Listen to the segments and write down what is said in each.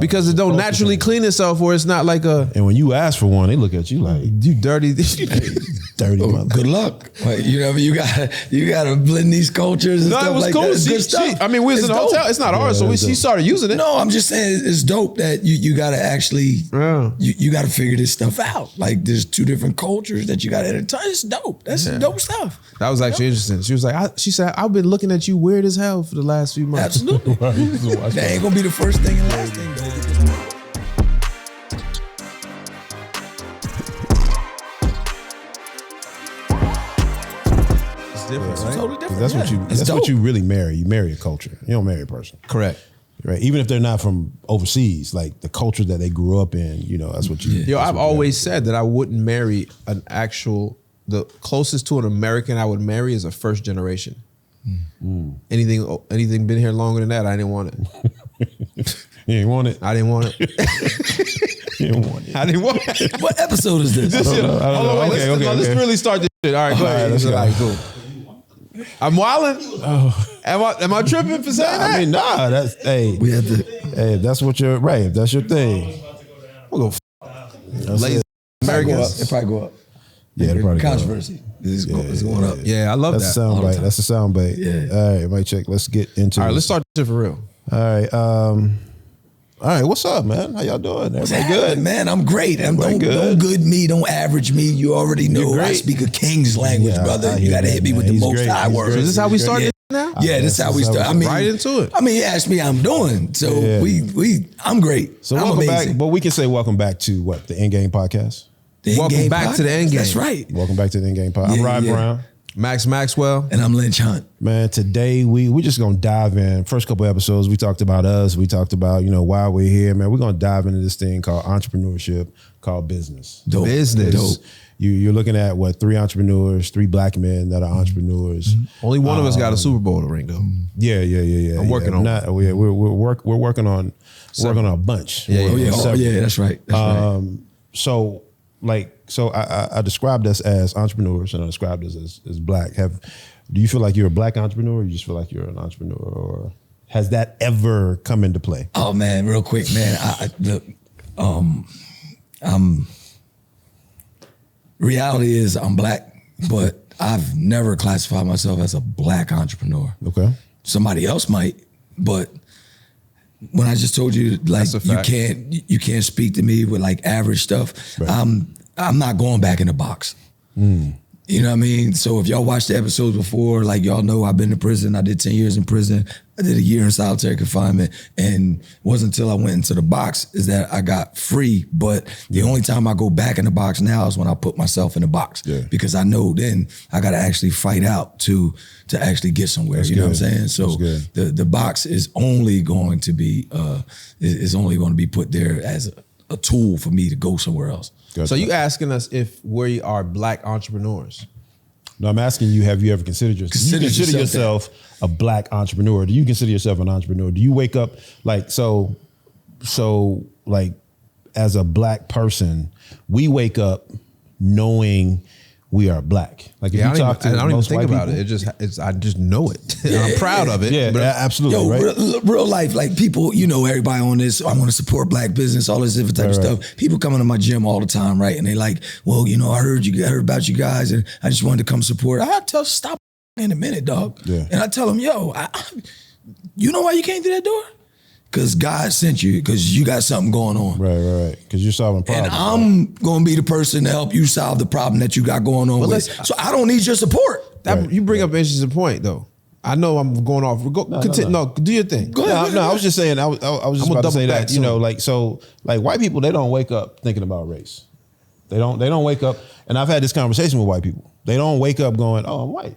because it don't naturally clean itself, or it's not like a. And when you ask for one, they look at you like you dirty, dirty. Good luck. Like, you know, you gotta blend these cultures. And stuff it was like cool. that. It's good stuff. I mean, we was in the hotel. It's not ours, so she started using it. No, I'm just saying it's dope that you gotta actually you gotta figure this stuff out. Like there's two different cultures that you gotta entertain. It's dope. That's dope stuff. That was actually interesting. She was like, she said, I've been looking at you weird as hell for the last few months. Absolutely. That ain't gonna be the first thing and last thing. It's different, right? Totally different. That's what you really marry. You marry a culture. You don't marry a person. Correct. Right. Even if they're not from overseas, like the culture that they grew up in, you know, that's what you. Yo, I've always said that I wouldn't marry the closest to an American I would marry is a first generation. Anything been here longer than that, I didn't want it. You didn't want it? I didn't want it. You didn't want it. I didn't want it. What episode is this? I don't know. Let's really start this shit. All right, go ahead. Let's go. All right, cool. I'm wilding. Oh. Am I tripping for saying that? I mean, nah. That's we had to. Hey, that's what you're right. If that's your thing, we'll go. Lazy Americans. It probably go up. Yeah, it probably controversy. It's going up. Yeah, I love that's that. A sound bite. That's a sound bite. Yeah. All right, mic check. Let's get into. All right, this. let's start this for real. All right. All right. What's up, man? How y'all doing? Everybody good? Man, I'm great. Don't good. good me. Don't average me. You already know I speak a king's language, brother. You got to hit me with the most high words. So is this how we started now? Yeah, this is how we start. I mean, right into it. I mean, you asked me how I'm doing. So I'm great. So I'm welcome amazing. back. But we can say welcome back to what? The Endgame podcast? Welcome back to the Endgame. That's right. Welcome back to the Endgame podcast. I'm Ryan Brown. Max Maxwell. And I'm Lynch Hunt. Man, today we're just gonna dive in. First couple episodes, we talked about us. We talked about, you know, why we're here. Man, we're gonna dive into this thing called entrepreneurship, called business. Dope. Business. Dope. You're looking at what, 3 entrepreneurs, 3 black men that are entrepreneurs. Only one of us got a Super Bowl ring though. Yeah. I'm working on it. We're working on a bunch. Yeah, that's right. So I described us as entrepreneurs and I described us as black. Do you feel like you're a black entrepreneur or you just feel like you're an entrepreneur, or has that ever come into play? Oh man, real quick, man. Reality is I'm black, but I've never classified myself as a black entrepreneur. Okay. Somebody else might, but when I just told you, like, you can't speak to me with like average stuff. Right. I'm not going back in the box. You know what I mean? So if y'all watched the episodes before, like y'all know I've been to prison. I did 10 years in prison. I did a year in solitary confinement, and it wasn't until I went into the box is that I got free. But the only time I go back in the box now is when I put myself in the box, because I know then I got to actually fight out to actually get somewhere. That's you know what I'm saying? So the box is only going to be put there as a tool for me to go somewhere else. So you asking us if we are black entrepreneurs? No, I'm asking you, have you ever considered yourself? You consider yourself a black entrepreneur? Do you consider yourself an entrepreneur? Do you wake up like, so like as a black person, we wake up knowing we are black. Like if you talk to I don't even most think white about people, it. I just know it. I'm proud of it. Yeah, but absolutely. Right? Real life, like people, you know, everybody on this, I want to support black business, all this different type of stuff. People coming to my gym all the time, right? And they like, well, you know, I heard about you guys and I just wanted to come support. I tell stop in a minute, dog. Yeah. And I tell them, yo, you know why you came through that door? Because God sent you, because you got something going on. Right. Because you're solving problems. And I'm going to be the person to help you solve the problem that you got going on with. So I don't need your support. You bring up an interesting point, though. I know I'm going off. No, do your thing. Go ahead. No, I was just saying, I was just about to say that, you know, like white people, they don't wake up thinking about race. They don't wake up, and I've had this conversation with white people. They don't wake up going, oh, I'm white.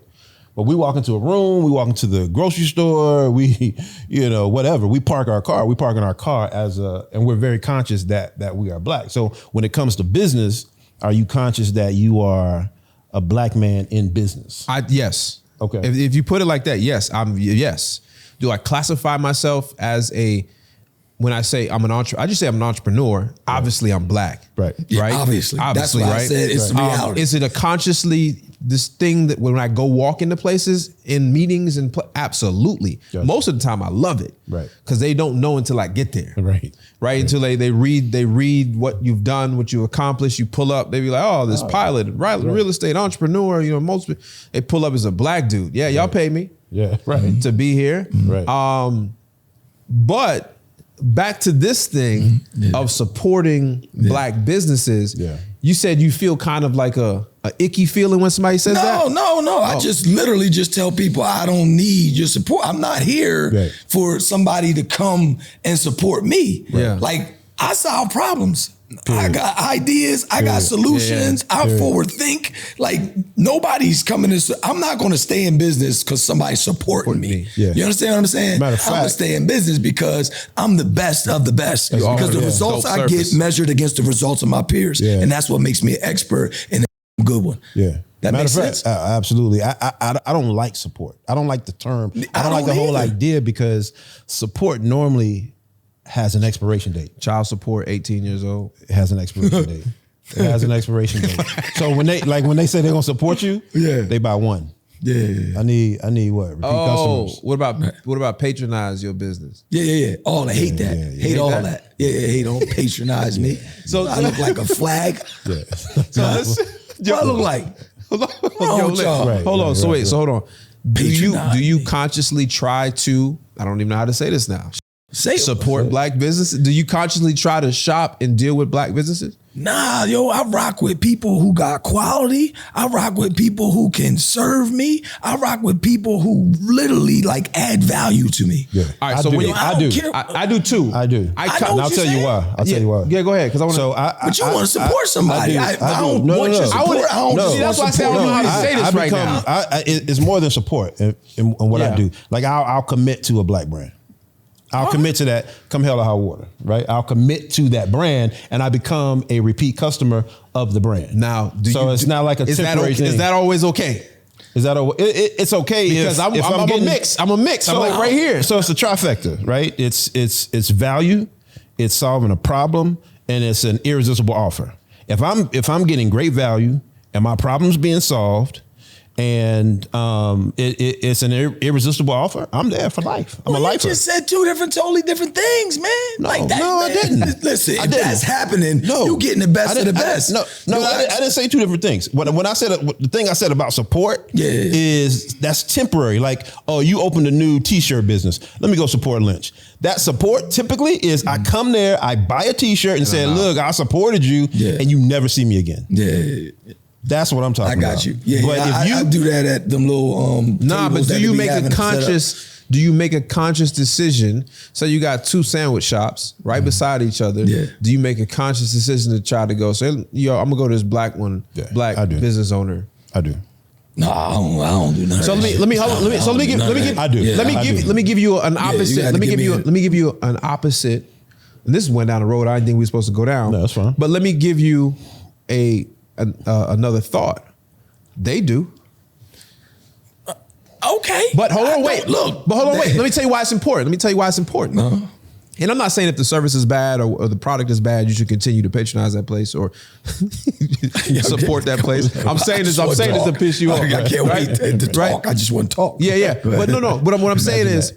But we walk into a room, we walk into the grocery store, we, you know, whatever. We park our car. We park in our car and we're very conscious that we are black. So when it comes to business, are you conscious that you are a black man in business? Yes. Okay. If you put it like that, yes. Yes. Do I classify myself as a when I say I'm an entrepreneur, I just say I'm an entrepreneur. Right. Obviously, I'm black. Right. Yeah, right. Obviously, that's what I said. It's reality. Is it a consciously this thing that when I go walk into places, in meetings, and absolutely. Gotcha. Most of the time, I love it. Right. Because they don't know until I get there. Right. Right. Until they read what you've done, what you accomplished. You pull up, they be like, oh, this pilot, real estate entrepreneur. You know, most they pull up as a black dude. Yeah, y'all pay me. Yeah. Right. To be here. Right. But back to this thing of supporting black businesses. Yeah. You said you feel kind of like a icky feeling when somebody says that? No. I just literally just tell people I don't need your support. I'm not here for somebody to come and support me. Yeah. Like, I solve problems. I got ideas. I got solutions. I forward think. Like, nobody's coming to. I'm not going to stay in business because somebody's supporting me. Yeah. You understand what I'm saying? Matter of fact, I'm going to stay in business because I'm the best of the best. Because the results I get measured against the results of my peers. Yeah. And that's what makes me an expert and a good one. Yeah. That makes sense? Absolutely. I don't like support. I don't like the term. I don't like the whole idea because support normally has an expiration date. Child support, 18 years old. It has an expiration date. It has an expiration date. So when they say they're gonna support you, they buy one. Yeah. I need what? Repeat customers. What about patronize your business? Yeah. Oh, I hate that. Hate all that. Yeah, don't patronize me. So I look like a flag. Yeah. So what I look like? Hold on. So hold on. Do you consciously try to? I don't even know how to say this now. Support black businesses? Do you consciously try to shop and deal with black businesses? Nah, I rock with people who got quality. I rock with people who can serve me. I rock with people who literally like add value to me. Yeah. All right. So I do too. I do. I'll tell you why. Yeah, go ahead. Because I want to. But you want to support somebody. I don't want your support. That's why I say I don't know how to say this right now. It's more than support in what I do. Like I'll commit to a black brand. I'll commit to that come hell or high water, right? I'll commit to that brand and I become a repeat customer of the brand. Now, it's not like a temporary thing. Is that always okay? Is that it's okay because I'm a mix. I'm a mix. So, I'm like right here. So it's a trifecta, right? It's value, it's solving a problem, and it's an irresistible offer. If I'm getting great value and my problem's being solved, and it's an irresistible offer, I'm there for life. I'm a lifer. You just said two totally different things, man. I didn't. Listen, if that's happening, you getting the best of the best. I didn't say two different things. When I said the thing I said about support is that's temporary. Like, oh, you opened a new t-shirt business. Let me go support Lynch. That support typically is I come there, I buy a t-shirt and say, look, I supported you, and you never see me again. Yeah. That's what I'm talking about. I got you. Yeah, but I do that at them little but do you make a conscious? Do you make a conscious decision? So you got two sandwich shops right beside each other. Yeah. Do you make a conscious decision to try to go? So I'm gonna go to this black business owner. I do. No, I don't do nothing. So let me give you an opposite. Let me give you an opposite. And this went down the road I didn't think we were supposed to go down. No, that's fine. But let me give you another thought. They do. Okay. But hold on, wait. Let me tell you why it's important. Uh-huh. And I'm not saying if the service is bad or the product is bad, you should continue to patronize that place or support that place. I'm saying this to piss you off. I can't wait to talk. I just want to talk. Yeah. But no. But what I'm saying is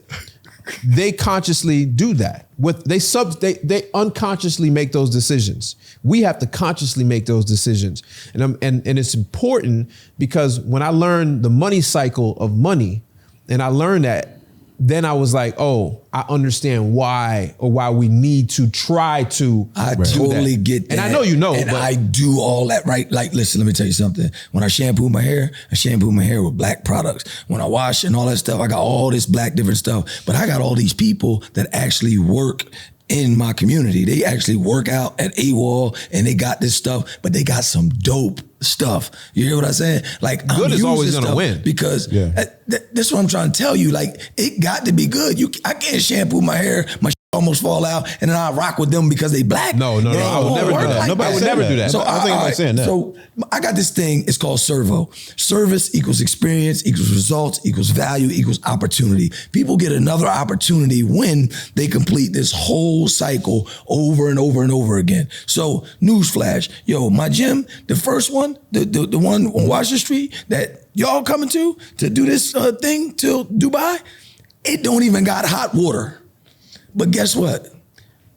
they consciously do that. They unconsciously make those decisions. We have to consciously make those decisions. And it's important because when I learned the money cycle of money and I learned that, then I was like, oh, I understand why we need to try to. I totally get that. And I know you know. And I do all that, right? Like, listen, let me tell you something. When I shampoo my hair with black products. When I wash and all that stuff, I got all this black different stuff. But I got all these people that actually work in my community. They actually work out at AWOL and they got this stuff, but they got some dope stuff. You hear what I'm saying? Like, good is always going to win because that's what I'm trying to tell you. Like, it got to be good. I can't shampoo my hair. My almost fall out, and then I rock with them because they black. No, I would never do that. Like Nobody would never do that. So I think I'm saying that. So I got this thing. It's called servo. Service equals experience equals results equals value equals opportunity. People get another opportunity when they complete this whole cycle over and over and over again. So newsflash, yo, my gym, the first one, the one on Washington Street that y'all coming to do this thing till Dubai, it don't even got hot water. But guess what?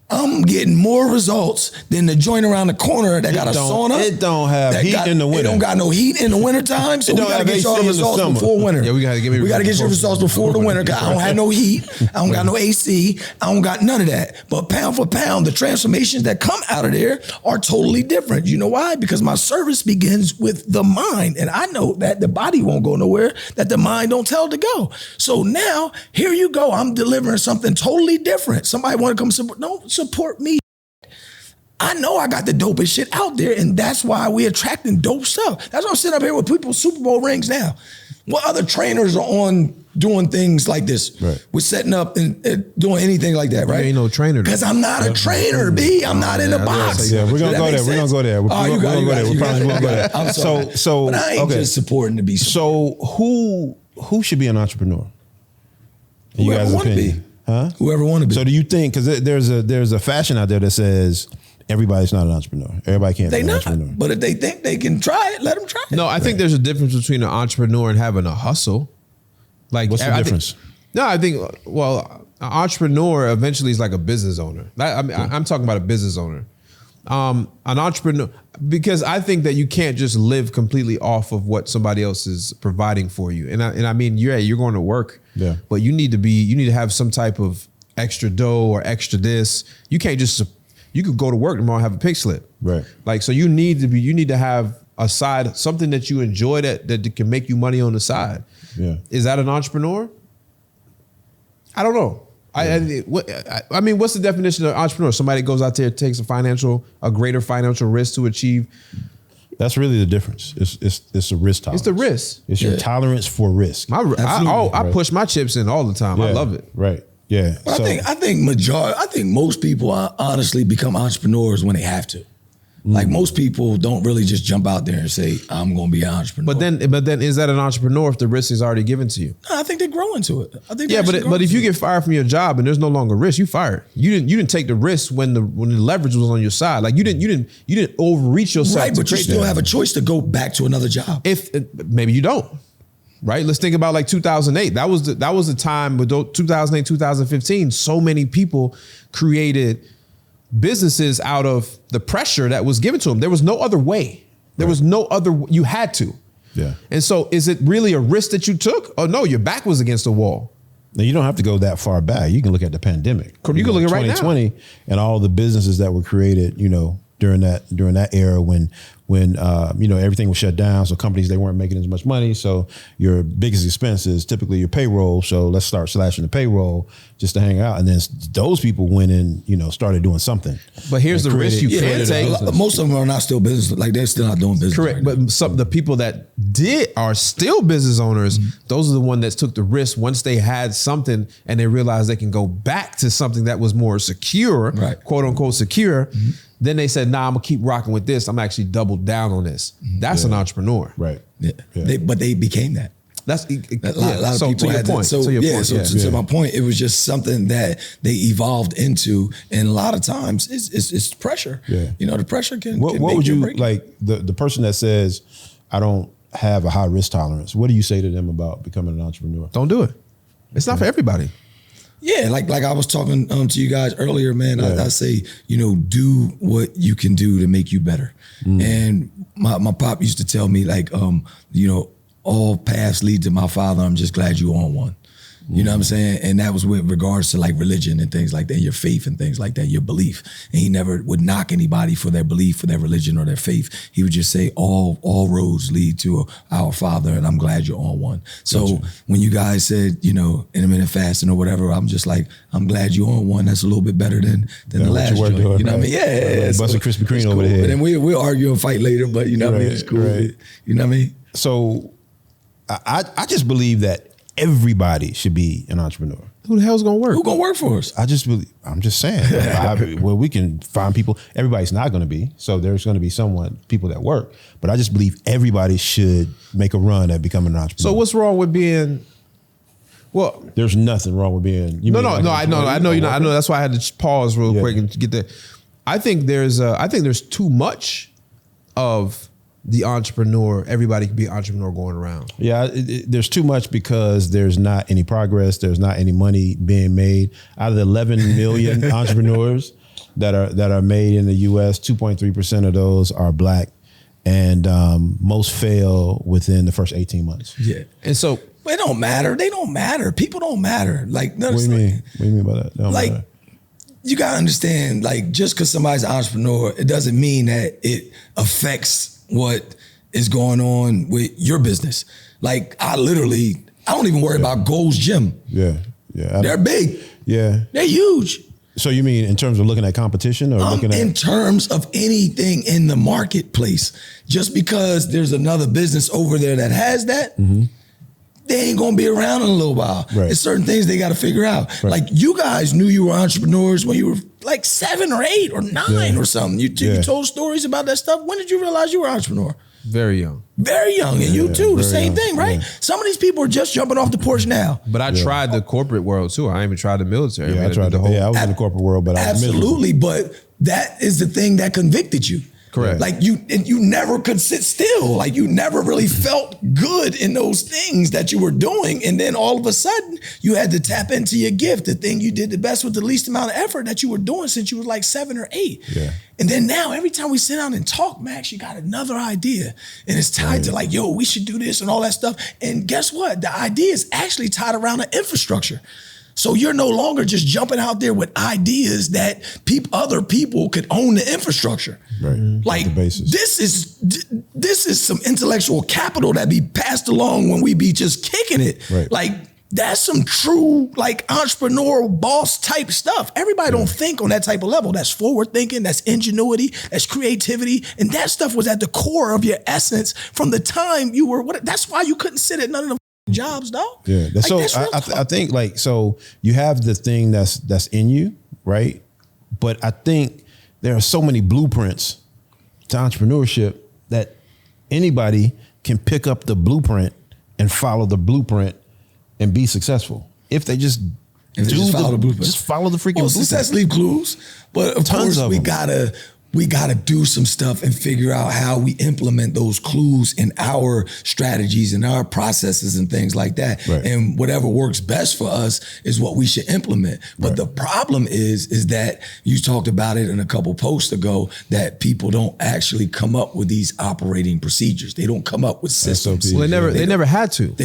I'm getting more results than the joint around the corner that got a sauna. It don't have heat in the winter. It don't got no heat in the wintertime, so we gotta get y'all the results before winter. Yeah, we gotta get your results before the winter, because I don't have no heat, I don't got no AC, I don't got none of that. But pound for pound, the transformations that come out of there are totally different. You know why? Because my service begins with the mind, and I know that the body won't go nowhere that the mind don't tell to go. So now, here you go, I'm delivering something totally different. Somebody wanna come support me. I know I got the dopest shit out there, and that's why we attracting dope stuff. That's why I'm sitting up here with people with Super Bowl rings now. What other trainers are on doing things like this? Right. We're setting up and doing anything like that, right? You ain't no trainer. Because I'm not a trainer, B. I'm not in the box. Yeah, we're gonna go there. We're gonna go there. We're gonna go there. We promise we're gonna go there. I'm sorry. So but I ain't just supporting to be supported. So who should be an entrepreneur? In you guys' opinion? Huh? Whoever want to be. So do you think, because there's a fashion out there that says everybody's not an entrepreneur. Everybody can't be an entrepreneur. But if they think they can try it, let them try it. No, I think there's a difference between an entrepreneur and having a hustle. Like, what's the difference? I think, an entrepreneur eventually is like a business owner. I'm talking about a business owner. An entrepreneur, because I think that you can't just live completely off of what somebody else is providing for you. And I mean, you're going to work, but you need to have some type of extra dough or extra this. You can't just, you could go to work tomorrow and have a pig slip. Right. Like, so you need to have a side, something that you enjoy that can make you money on the side. Yeah. Is that an entrepreneur? I don't know. I mean, what's the definition of entrepreneur? Somebody goes out there, takes a greater financial risk to achieve. That's really the difference. It's a risk tolerance. It's the risk. It's your tolerance for risk. I push my chips in all the time. Yeah, I love it. Right. Yeah. But I think most people honestly become entrepreneurs when they have to. Like, most people don't really just jump out there and say, I'm going to be an entrepreneur. But then is that an entrepreneur if the risk is already given to you? No, I think they grow into it. But if you get fired from your job and there's no longer risk, you fired. You didn't take the risk when the leverage was on your side. Like, you didn't overreach yourself. Right, but you still have a choice to go back to another job. If maybe you don't. Right? Let's think about like 2008. That was the time with 2008, 2015. So many people created businesses out of the pressure that was given to them. There was no other way. There was no other, you had to. Yeah. And so is it really a risk that you took? Oh no, your back was against the wall. Now, you don't have to go that far back. You can look at the pandemic. You can look at right now. 2020 and all the businesses that were created, during that era when everything was shut down. So companies, they weren't making as much money. So your biggest expense is typically your payroll. So let's start slashing the payroll just to hang out. And then those people went in, started doing something. But here's the risk you can take. Most of them are not still business. Like, they're still not doing business. Correct. Right, but the people that are still business owners, those are the ones that took the risk once they had something and they realized they can go back to something that was more secure, quote unquote secure. Then they said, nah, I'm gonna keep rocking with this. I'm actually doubled down on this. That's an entrepreneur. Right. Yeah. But they became that. That's a lot of people had that. To my point, it was just something that they evolved into, and a lot of times it's pressure. Yeah. The pressure can. What would you like the person that says, I don't have a high risk tolerance? What do you say to them about becoming an entrepreneur? Don't do it. It's not for everybody. Yeah, like I was talking to you guys earlier, man. I say, do what you can do to make you better. And my pop used to tell me, like, all paths lead to my father. I'm just glad you on one. You know what I'm saying? And that was with regards to like religion and things like that, your faith and things like that, your belief. And he never would knock anybody for their belief, for their religion or their faith. He would just say all roads lead to our Father, and I'm glad you're on one. So when you guys said, intermittent fasting or whatever, I'm just like, I'm glad you're on one. That's a little bit better than the last joint. Doing, what I mean? Yeah. Busting Krispy Kreme over cool. the head. And then we'll argue and fight later, but what I mean? It's cool. Right. You know what I mean? So I just believe that everybody should be an entrepreneur. Who the hell's gonna work? Who gonna work for us? I'm just saying. Well, we can find people. Everybody's not going to be. So there's going to be people that work. But I just believe everybody should make a run at becoming an entrepreneur. So what's wrong with being? Well, there's nothing wrong with being. I know you're not. I know that's why I had to pause real quick and get there. I think there's too much of the entrepreneur. Everybody can be an entrepreneur going around. Yeah, there's too much because there's not any progress. There's not any money being made out of the 11 million entrepreneurs that are made in the U.S. 2.3% of those are Black, and most fail within the first 18 months. Yeah, and so it don't matter. They don't matter. People don't matter. Like, what do you mean? What do you mean by that? They don't matter. You gotta understand. Like, just because somebody's an entrepreneur, it doesn't mean that it affects what is going on with your business. Like, I don't even worry about Gold's Gym. Yeah. They're big. Yeah. They're huge. So you mean in terms of looking at competition or looking at? In terms of anything in the marketplace, just because there's another business over there that has that, they ain't gonna be around in a little while. Right. There's certain things they gotta figure out. Right. Like, you guys knew you were entrepreneurs when you were like 7 or 8 or 9 or something. You told stories about that stuff. When did you realize you were an entrepreneur? Very young. Very young. And you too, the same thing, right? Yeah. Some of these people are just jumping off the porch now. But I tried the corporate world too. I even tried the military. Yeah, I tried I was in the corporate world, but I was absolutely. But that is the thing that convicted you. Correct. Like, you never could sit still. Like, you never really felt good in those things that you were doing. And then all of a sudden you had to tap into your gift, the thing you did the best with the least amount of effort that you were doing since you were like 7 or 8. Yeah. And then now every time we sit down and talk, Max, you got another idea. And it's tied to like, yo, we should do this and all that stuff. And guess what? The idea is actually tied around the infrastructure. So you're no longer just jumping out there with ideas that other people could own the infrastructure. Right. Like, this is some intellectual capital that be passed along when we be just kicking it. Right. Like, that's some true, like, entrepreneurial boss type stuff. Everybody don't think on that type of level. That's forward thinking, that's ingenuity, that's creativity. And that stuff was at the core of your essence from the time you were, that's why you couldn't sit at none of them jobs, dog. Yeah. Like, so I think, like, so you have the thing that's in you, right? But I think there are so many blueprints to entrepreneurship that anybody can pick up the blueprint and follow the blueprint and be successful if they just follow the blueprint. Just follow the freaking blueprint. Success leave clues, but of course we gotta do some stuff and figure out how we implement those clues in our strategies and our processes and things like that. Right. And whatever works best for us is what we should implement. But the problem is that you talked about it in a couple posts ago, that people don't actually come up with these operating procedures. They don't come up with systems. Well, they never had to.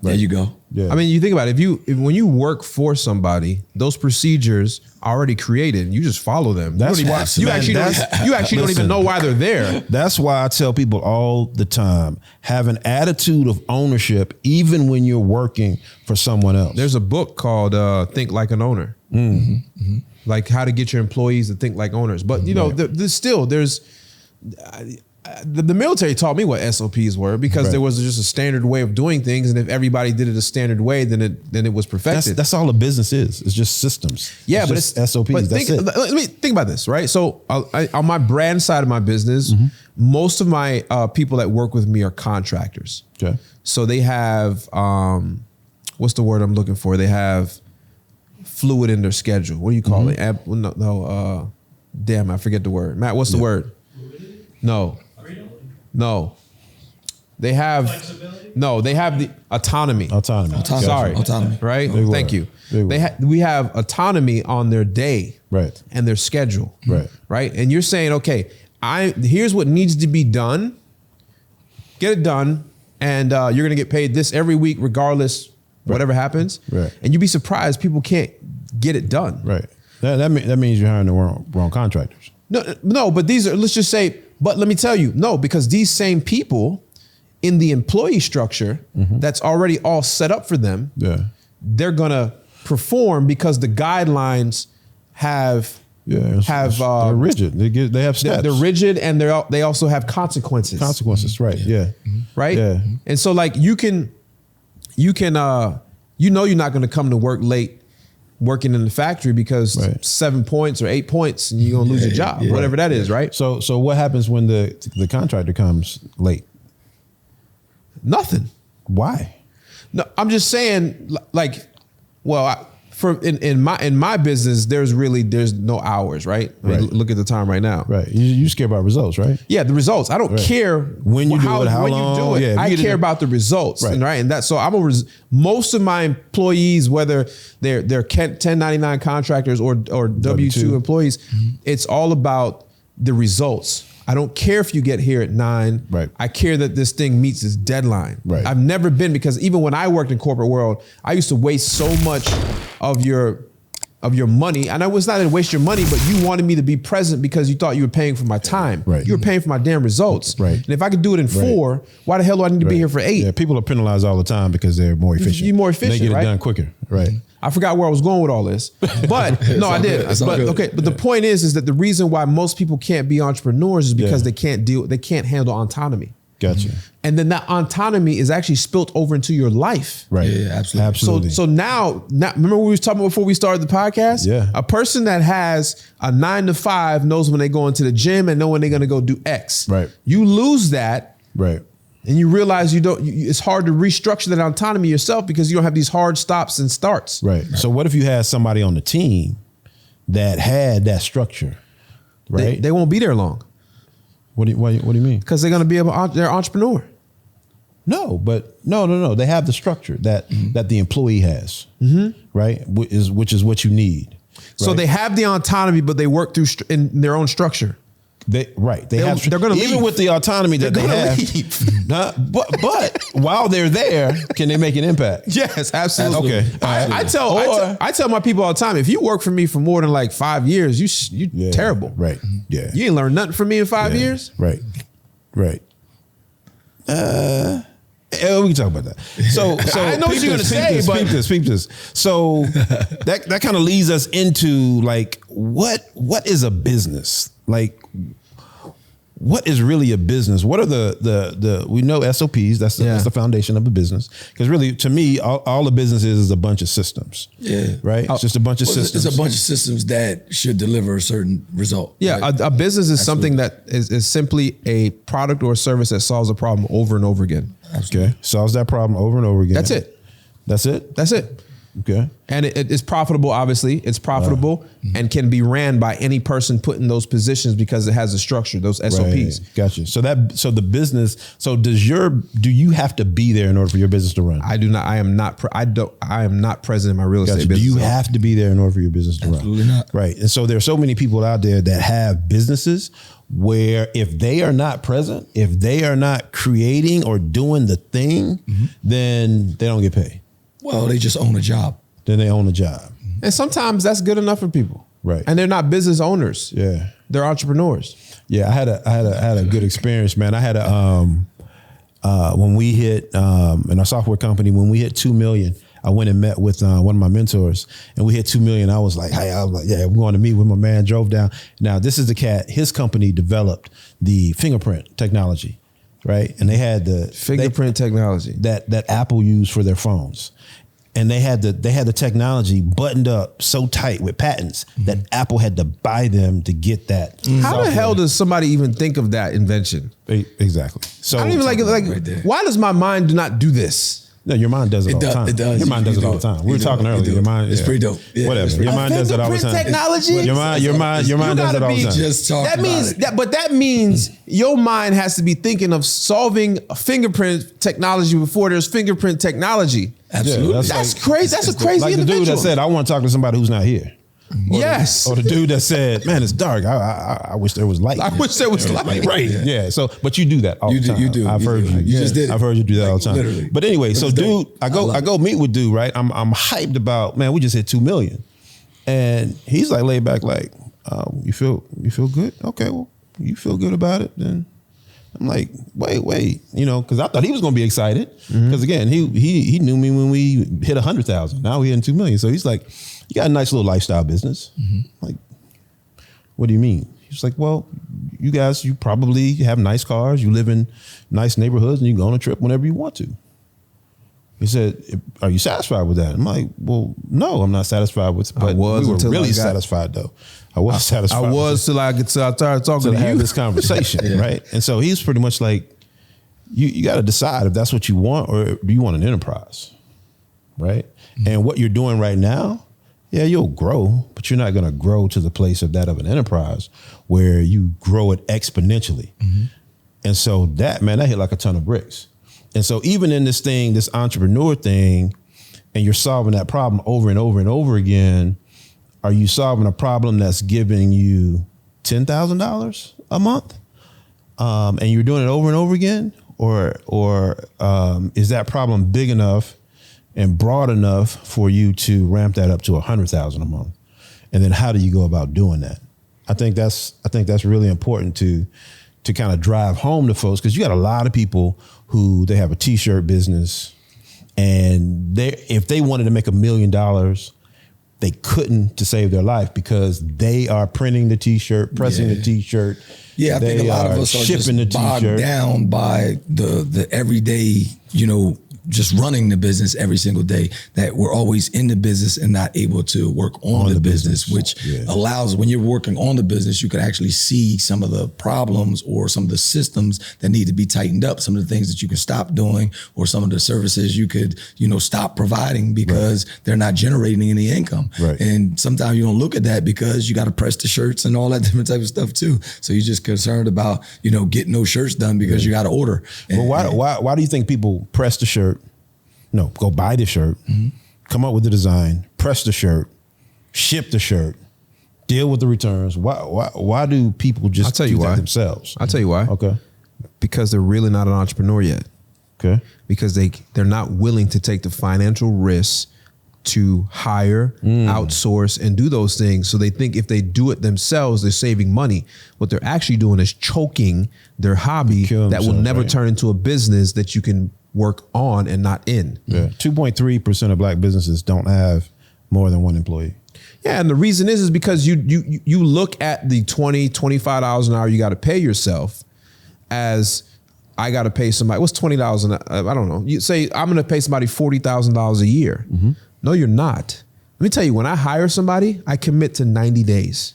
There you go. Yeah. I mean, you think about it. When you work for somebody, those procedures are already created. You just follow them. You actually don't even know why they're there. That's why I tell people all the time, have an attitude of ownership, even when you're working for someone else. There's a book called Think Like an Owner. Like how to get your employees to think like owners. But you know, the military taught me what SOPs were, because there was just a standard way of doing things, and if everybody did it a standard way, then it was perfected. That's all a business is. It's just systems. Yeah, it's just SOPs. That's it. Let me think about this, right? So on my brand side of my business, most of my people that work with me are contractors. Okay. So they have what's the word I'm looking for? They have fluid in their schedule. What do you call it? Damn, I forget the word. Matt, what's the word? No. They have the autonomy. Sorry. Autonomy. Right? Thank you. We have autonomy on their day. Right. And their schedule. Right. Right? And you're saying, okay, here's what needs to be done. Get it done. And you're going to get paid this every week, regardless, whatever happens. Right. And you'd be surprised people can't get it done. Right. That means you're hiring the wrong contractors. No, but these are, let's just say, but let me tell you, no, because these same people in the employee structure that's already all set up for them, they're gonna perform because the guidelines they're rigid. They have steps. They're rigid, and they also have consequences. Right. Yeah. Right. Yeah. And so, like, you can You know you're not going to come to work late working in the factory because 7 points or 8 points and you're going to lose your job, whatever that is, right? So what happens when the contractor comes late? Nothing. Why? No, I'm just saying, like, well, in my business, there's no hours, right? I mean, look at the time right now. Right. You just care about results, right? Yeah, the results. I don't care when you do it, how long. You do it. Yeah, I care about the results, right? And that's so most of my employees, whether they're 1099 contractors or W2 employees, it's all about the results. I don't care if you get here at 9. Right. I care that this thing meets its deadline. Right. I've never been, because even when I worked in corporate world, I used to waste so much of your money. And I was not to waste your money, but you wanted me to be present because you thought you were paying for my time. Right. You were paying for my damn results. Right. And if I could do it in 4, why the hell do I need to be here for 8? Yeah, people are penalized all the time because they're more efficient. You're more efficient, they get it right? done quicker. Right. I forgot where I was going with all this, but no, I did. But okay, but the point is that the reason why most people can't be entrepreneurs is because they can't handle autonomy. Gotcha. And then that autonomy is actually spilt over into your life. Right. Yeah, absolutely. So now, remember we was talking about before we started the podcast? Yeah. A person that has a 9 to 5 knows when they go into the gym and know when they're going to go do X. Right. You lose that. Right. And you realize it's hard to restructure that autonomy yourself because you don't have these hard stops and starts. Right. So what if you had somebody on the team that had that structure, right? They won't be there long. What do you mean? Because they're going to they're an entrepreneur. No, but no. They have the structure that the employee has, right? Which is what you need. Right? So they have the autonomy, but they work through in their own structure. They're going to leave. Even with the autonomy that they have. But while they're there, can they make an impact? Yes, absolutely. Okay. I tell my people all the time, if you work for me for more than like 5 years, you terrible. Right. Yeah. You ain't learned nothing from me in 5 years. Right. Right. We can talk about that. So I know what you're gonna say, but speak this. So that kind of leads us into like what is a business? Like what is really a business? What are the we know SOPs, that's the foundation of a business. Because really, to me, all a business is a bunch of systems. Yeah. Right? It's just a bunch of systems. It's a bunch of systems that should deliver a certain result. Yeah, right? a business is something that is simply a product or a service that solves a problem over and over again. Absolutely. Okay. Solves that problem over and over again. That's it. That's it? That's it. Okay. And it's profitable, obviously. It's profitable and can be ran by any person put in those positions because it has a structure, those SOPs. Right. Gotcha. So the business, do you have to be there in order for your business to run? I do not. I am not present in my real estate business. Do you have to be there in order for your business to run? Absolutely not. Right. And so there are so many people out there that have businesses where if they are not present, if they are not creating or doing the thing, then they don't get paid. Well, they just own a job. Then they own a job. And sometimes that's good enough for people. Right. And they're not business owners. Yeah. They're entrepreneurs. Yeah. I had a good experience, man. I had when we hit in our software company, when we hit 2 million, I went and met with one of my mentors and we hit 2 million. I was like, yeah, we're going to meet with my man, drove down. Now this is the cat, his company developed the fingerprint technology, right? And they had the fingerprint technology that Apple used for their phones. And they had the technology buttoned up so tight with patents that Apple had to buy them to get that. How the hell does somebody even think of that invention? Exactly. So I don't even like why does my mind do not do this? No, your mind does it all the time. It does. Your mind does it all the time. We were talking earlier. Your mind, it's pretty dope. Yeah, whatever. Your mind does it all the time. Technology. Your mind does it all the time. Just talking that means your mind has to be thinking of solving a fingerprint technology before there's fingerprint technology. Absolutely. Yeah, that's crazy. That's a crazy like the individual. dude that said, I want to talk to somebody who's not here. Or the dude that said, man, it's dark. I wish there was light. I wish there was light. Right. Yeah. So, but you do that all the time. You do. I've heard you. You just did it. I've heard you do that all the time. Literally. But anyway, so dude, I go meet with dude, right? I'm hyped about, man, we just hit 2 million. And he's like laid back, like, you feel good? Okay, well, you feel good about it, then I'm like, wait, because I thought he was going to be excited. Because again, he knew me when we hit 100,000. Now we're hitting 2 million. So he's like, you got a nice little lifestyle business. Like, what do you mean? He's like, well, you guys, you probably have nice cars. You live in nice neighborhoods and you go on a trip whenever you want to. He said, "Are you satisfied with that?" I'm like, "Well, no, I'm not satisfied with." But we were really satisfied though. I was satisfied. I was till I started talking to have this conversation, right? And so he's pretty much like, "You got to decide if that's what you want, or do you want an enterprise, right?" Mm-hmm. And what you're doing right now, yeah, you'll grow, but you're not going to grow to the place of that of an enterprise where you grow it exponentially. Mm-hmm. And so that hit like a ton of bricks. And so even in this thing, this entrepreneur thing, and you're solving that problem over and over and over again, are you solving a problem that's giving you $10,000 a month? And you're doing it over and over again? Or is that problem big enough and broad enough for you to ramp that up to $100,000 a month? And then how do you go about doing that? I think that's really important to kind of drive home to folks, because you got a lot of people who they have a t-shirt business, and if they wanted to make $1 million, they couldn't to save their life because they are printing the t-shirt, pressing the t-shirt. Yeah, I think a lot of us are just bogged down by the everyday, just running the business every single day, that we're always in the business and not able to work on the business, which allows, when you're working on the business, you can actually see some of the problems or some of the systems that need to be tightened up, some of the things that you can stop doing, or some of the services you could, stop providing because they're not generating any income. Right. And sometimes you don't look at that because you got to press the shirts and all that different type of stuff too. So you're just concerned about, getting those shirts done because you got to order. Well, why do you think people press the shirt? No, go buy the shirt, come up with the design, press the shirt, ship the shirt, deal with the returns. Why do people just do that themselves? I'll tell you why. Okay. Because they're really not an entrepreneur yet. Okay. Because they're not willing to take the financial risks to hire, outsource, and do those things. So they think if they do it themselves, they're saving money. What they're actually doing is choking their hobby that will never turn into a business that you can work on and not in. Yeah. 2.3% of black businesses don't have more than one employee. Yeah, and the reason is because you look at the $20, $25 an hour you got to pay yourself as, I got to pay somebody, what's $20 I don't know. You say, I'm going to pay somebody $40,000 a year. Mm-hmm. No, you're not. Let me tell you, when I hire somebody, I commit to 90 days,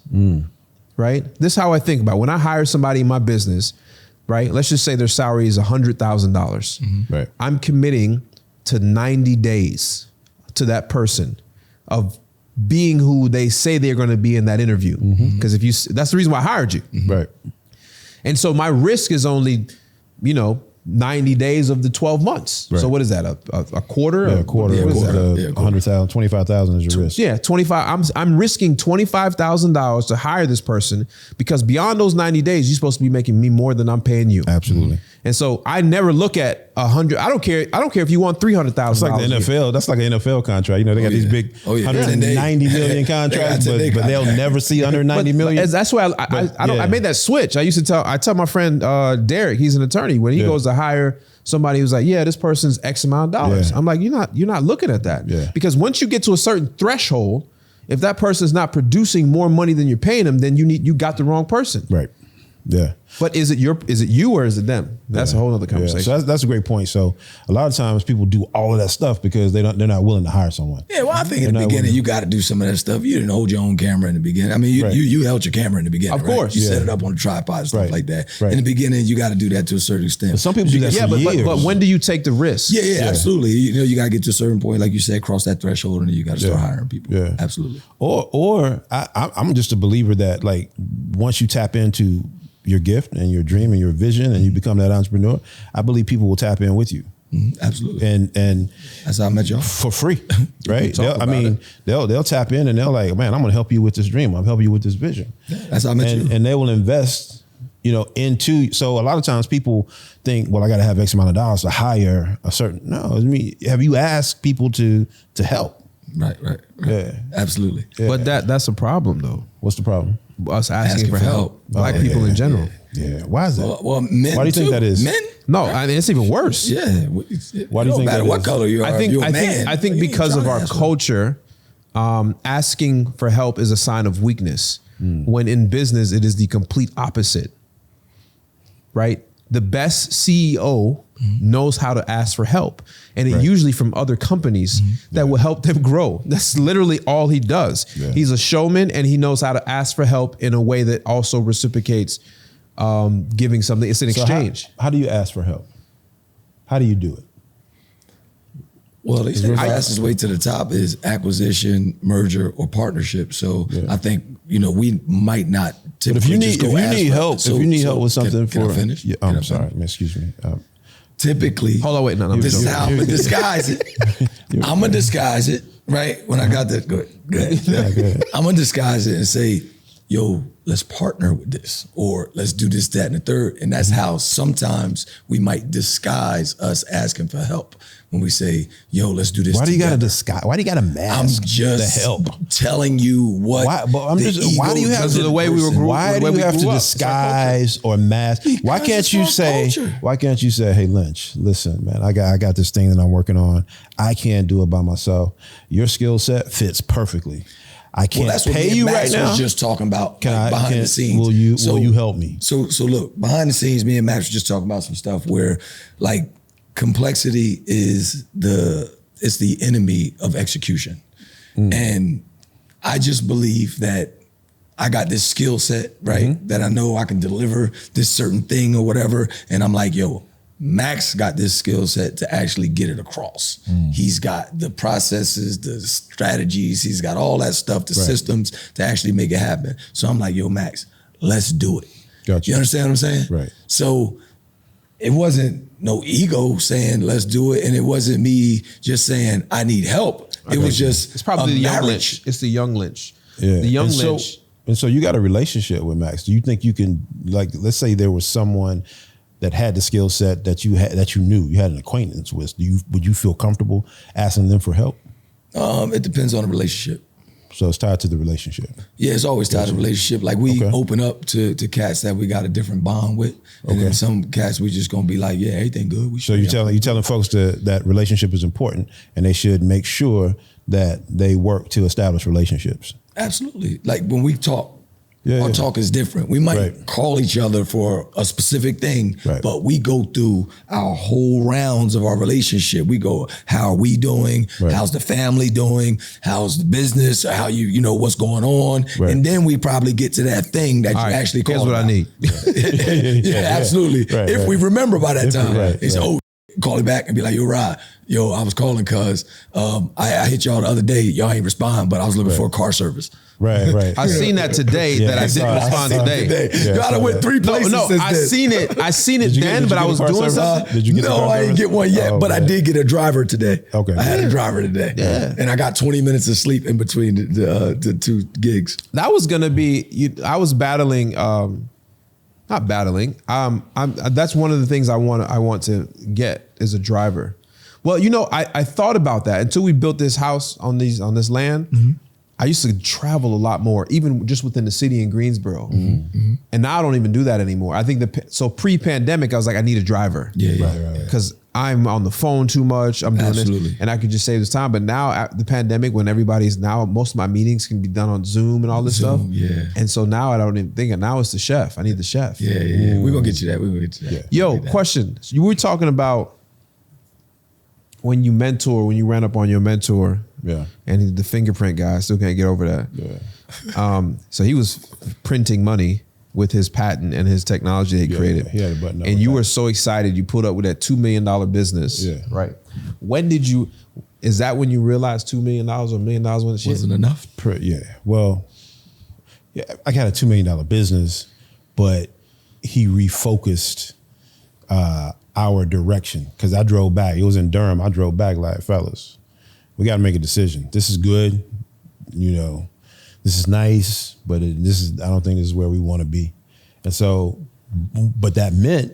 right? This is how I think about it. When I hire somebody in my business, right? Let's just say their salary is $100,000. Mm-hmm. Right. I'm committing to 90 days to that person of being who they say they're going to be in that interview. Because that's the reason why I hired you. Mm-hmm. Right. And so my risk is only, 90 days of the 12 months. Right. So what is that? A quarter? Yeah, a quarter. Yeah, 100,000, 25,000 is your risk. Yeah, 25. I'm risking $25,000 to hire this person, because beyond those 90 days, you're supposed to be making me more than I'm paying you. Absolutely. And so I never look at 100. I don't care if you want $300,000. That's like the NFL. That's like an NFL contract. They got these big 190 million contracts, but they'll never see under 90 million. That's why I made that switch. I tell my friend Derek, he's an attorney, when he goes to hire somebody who's like, yeah, this person's X amount of dollars. I'm like, you're not looking at that. Yeah. Because once you get to a certain threshold, if that person's not producing more money than you're paying them, then you got the wrong person. Right. Yeah. But is it you or is it them? That's a whole other conversation. So that's a great point. So a lot of times people do all of that stuff because they're not willing to hire someone. Yeah, well, I think in the beginning you got to do some of that stuff. You didn't hold your own camera in the beginning. I mean, you held your camera in the beginning. Of course, you set it up on a tripod and stuff like that. Right. In the beginning, you got to do that to a certain extent. But some people do that for years. But when do you take the risk? Yeah, absolutely. You got to get to a certain point, like you said, cross that threshold, and then you got to start hiring people. Yeah, absolutely. Or I'm just a believer that, like, once you tap into your gift and your dream and your vision and you become that entrepreneur, I believe people will tap in with you. Absolutely. And that's how I met y'all. For free, right? They'll tap in and they'll like, man, I'm going to help you with this dream. I'm helping you with this vision. That's how I met you. And they will invest, into, so a lot of times people think, well, I got to have X amount of dollars to hire a certain, no, have you asked people to help? Right. Yeah. Absolutely. Yeah. But that's a problem though. What's the problem? Us asking for help. Black people in general. Yeah. Why is that? Well, men. Why do you think that is? Men? No, I mean, it's even worse. Yeah. Why do you think that is? What color you are? I think because of our culture, asking for help is a sign of weakness. When in business, it is the complete opposite. Right? The best CEO knows how to ask for help. And it usually from other companies that will help them grow. That's literally all he does. Yeah. He's a showman and he knows how to ask for help in a way that also reciprocates giving something. It's an exchange. How do you ask for help? How do you do it? Well, the fastest way to the top is acquisition, merger, or partnership. So I think, we might not typically if you need help with something can I finish? Yeah, I'm sorry, excuse me. Typically, hold on, wait, no. This is how I'm gonna disguise it. I'm gonna disguise it, right? When I got that, go ahead. Yeah, go ahead. I'm gonna disguise it and say, yo, let's partner with this, or let's do this, that, and the third. And that's how sometimes we might disguise us asking for help. When we say, yo, let's do this. Why do you gotta disguise? Why do you gotta mask? I'm just the help. telling you what. Why do you have to the way we were? Why do you have to disguise or mask? Why can't you say? Why can't you say, hey, Lynch, listen, man, I got this thing that I'm working on. I can't do it by myself. Your skill set fits perfectly. I can't pay you right now. Was just talking about behind the scenes. Will you help me? So look, behind the scenes, me and Max were just talking about some stuff where like complexity is the enemy of execution. And I just believe that I got this skill set, right? That I know I can deliver this certain thing or whatever. And I'm like, yo, Max got this skill set to actually get it across. He's got the processes, the strategies, he's got all that stuff, the systems to actually make it happen. So I'm like, yo, Max, let's do it. Gotcha. You understand what I'm saying? Right. So it wasn't no ego saying, let's do it. And it wasn't me just saying, I need help. It was just, it's probably the young Lynch. It's the young Lynch. Yeah. The young Lynch. And so you got a relationship with Max. Do you think you can, like, let's say there was someone that had the skill set that you knew, you had an acquaintance with, would you feel comfortable asking them for help? It depends on the relationship. So it's tied to the relationship. Yeah, it's always tied to the relationship. Like we open up to cats that we got a different bond with, and then some cats we just gonna be like, yeah, everything good. So you're telling folks that relationship is important, and they should make sure that they work to establish relationships. Absolutely. Like when we talk, our talk is different. We might call each other for a specific thing, but we go through our whole rounds of our relationship. We go, how are we doing? How's the family doing? How's the business? How you know what's going on? And then we probably get to that thing that you actually call. Here's what I need. Absolutely. If we remember by that time, it's call it back and be like, yo, Rod, I was calling because I hit y'all the other day. Y'all ain't respond, but I was looking for a car service. Right. I seen that today that I didn't respond today. Yeah, I went 3 places. No, I seen it then, but I was doing something. Did you get I didn't get one yet, but I did get a driver today. Okay. I had a driver today. Yeah. And I got 20 minutes of sleep in between the two gigs. That was gonna be, I was battling, not battling. That's one of the things I want to get is a driver. Well, I thought about that until we built this house on this land. I used to travel a lot more, even just within the city in Greensboro. And now I don't even do that anymore. I think so pre-pandemic, I was like, I need a driver. Because I'm on the phone too much. I'm doing this, and I could just save this time. But now at the pandemic, when most of my meetings can be done on Zoom and all this stuff. Yeah. And so now I don't even think it. Now it's the chef. I need the chef. Yeah. We're gonna get you that. Yo, question. So you were talking about when you ran up on your mentor. Yeah. And the fingerprint guy, I still can't get over that. Yeah. So he was printing money with his patent and his technology that he created. He had a button. And you were so excited you pulled up with that $2 million business. Yeah. Right. Is that when you realized $2 million or $1 million wasn't enough? Yeah. Well, I got a $2 million business, but he refocused our direction. Because I drove back. It was in Durham. I drove back like, fellas, we got to make a decision. This is good, this is nice, but I don't think this is where we want to be. And so, but that meant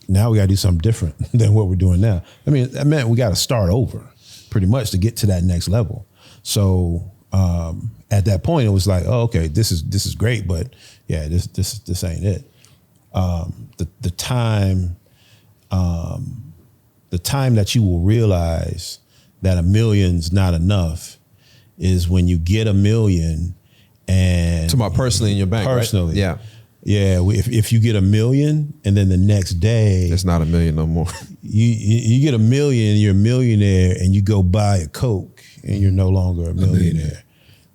now we got to do something different than what we're doing now. I mean, that meant we got to start over pretty much to get to that next level. So at that point, it was like, oh, okay, this is great, but yeah, this ain't it. The time that you will realize that $1 million's not enough is when you get $1 million and to my personally in your bank, personally, right? Yeah, Yeah, if you get $1 million and then the next day it's not $1 million no more. You get $1 million, you're a millionaire, and you go buy a Coke and you're no longer a millionaire.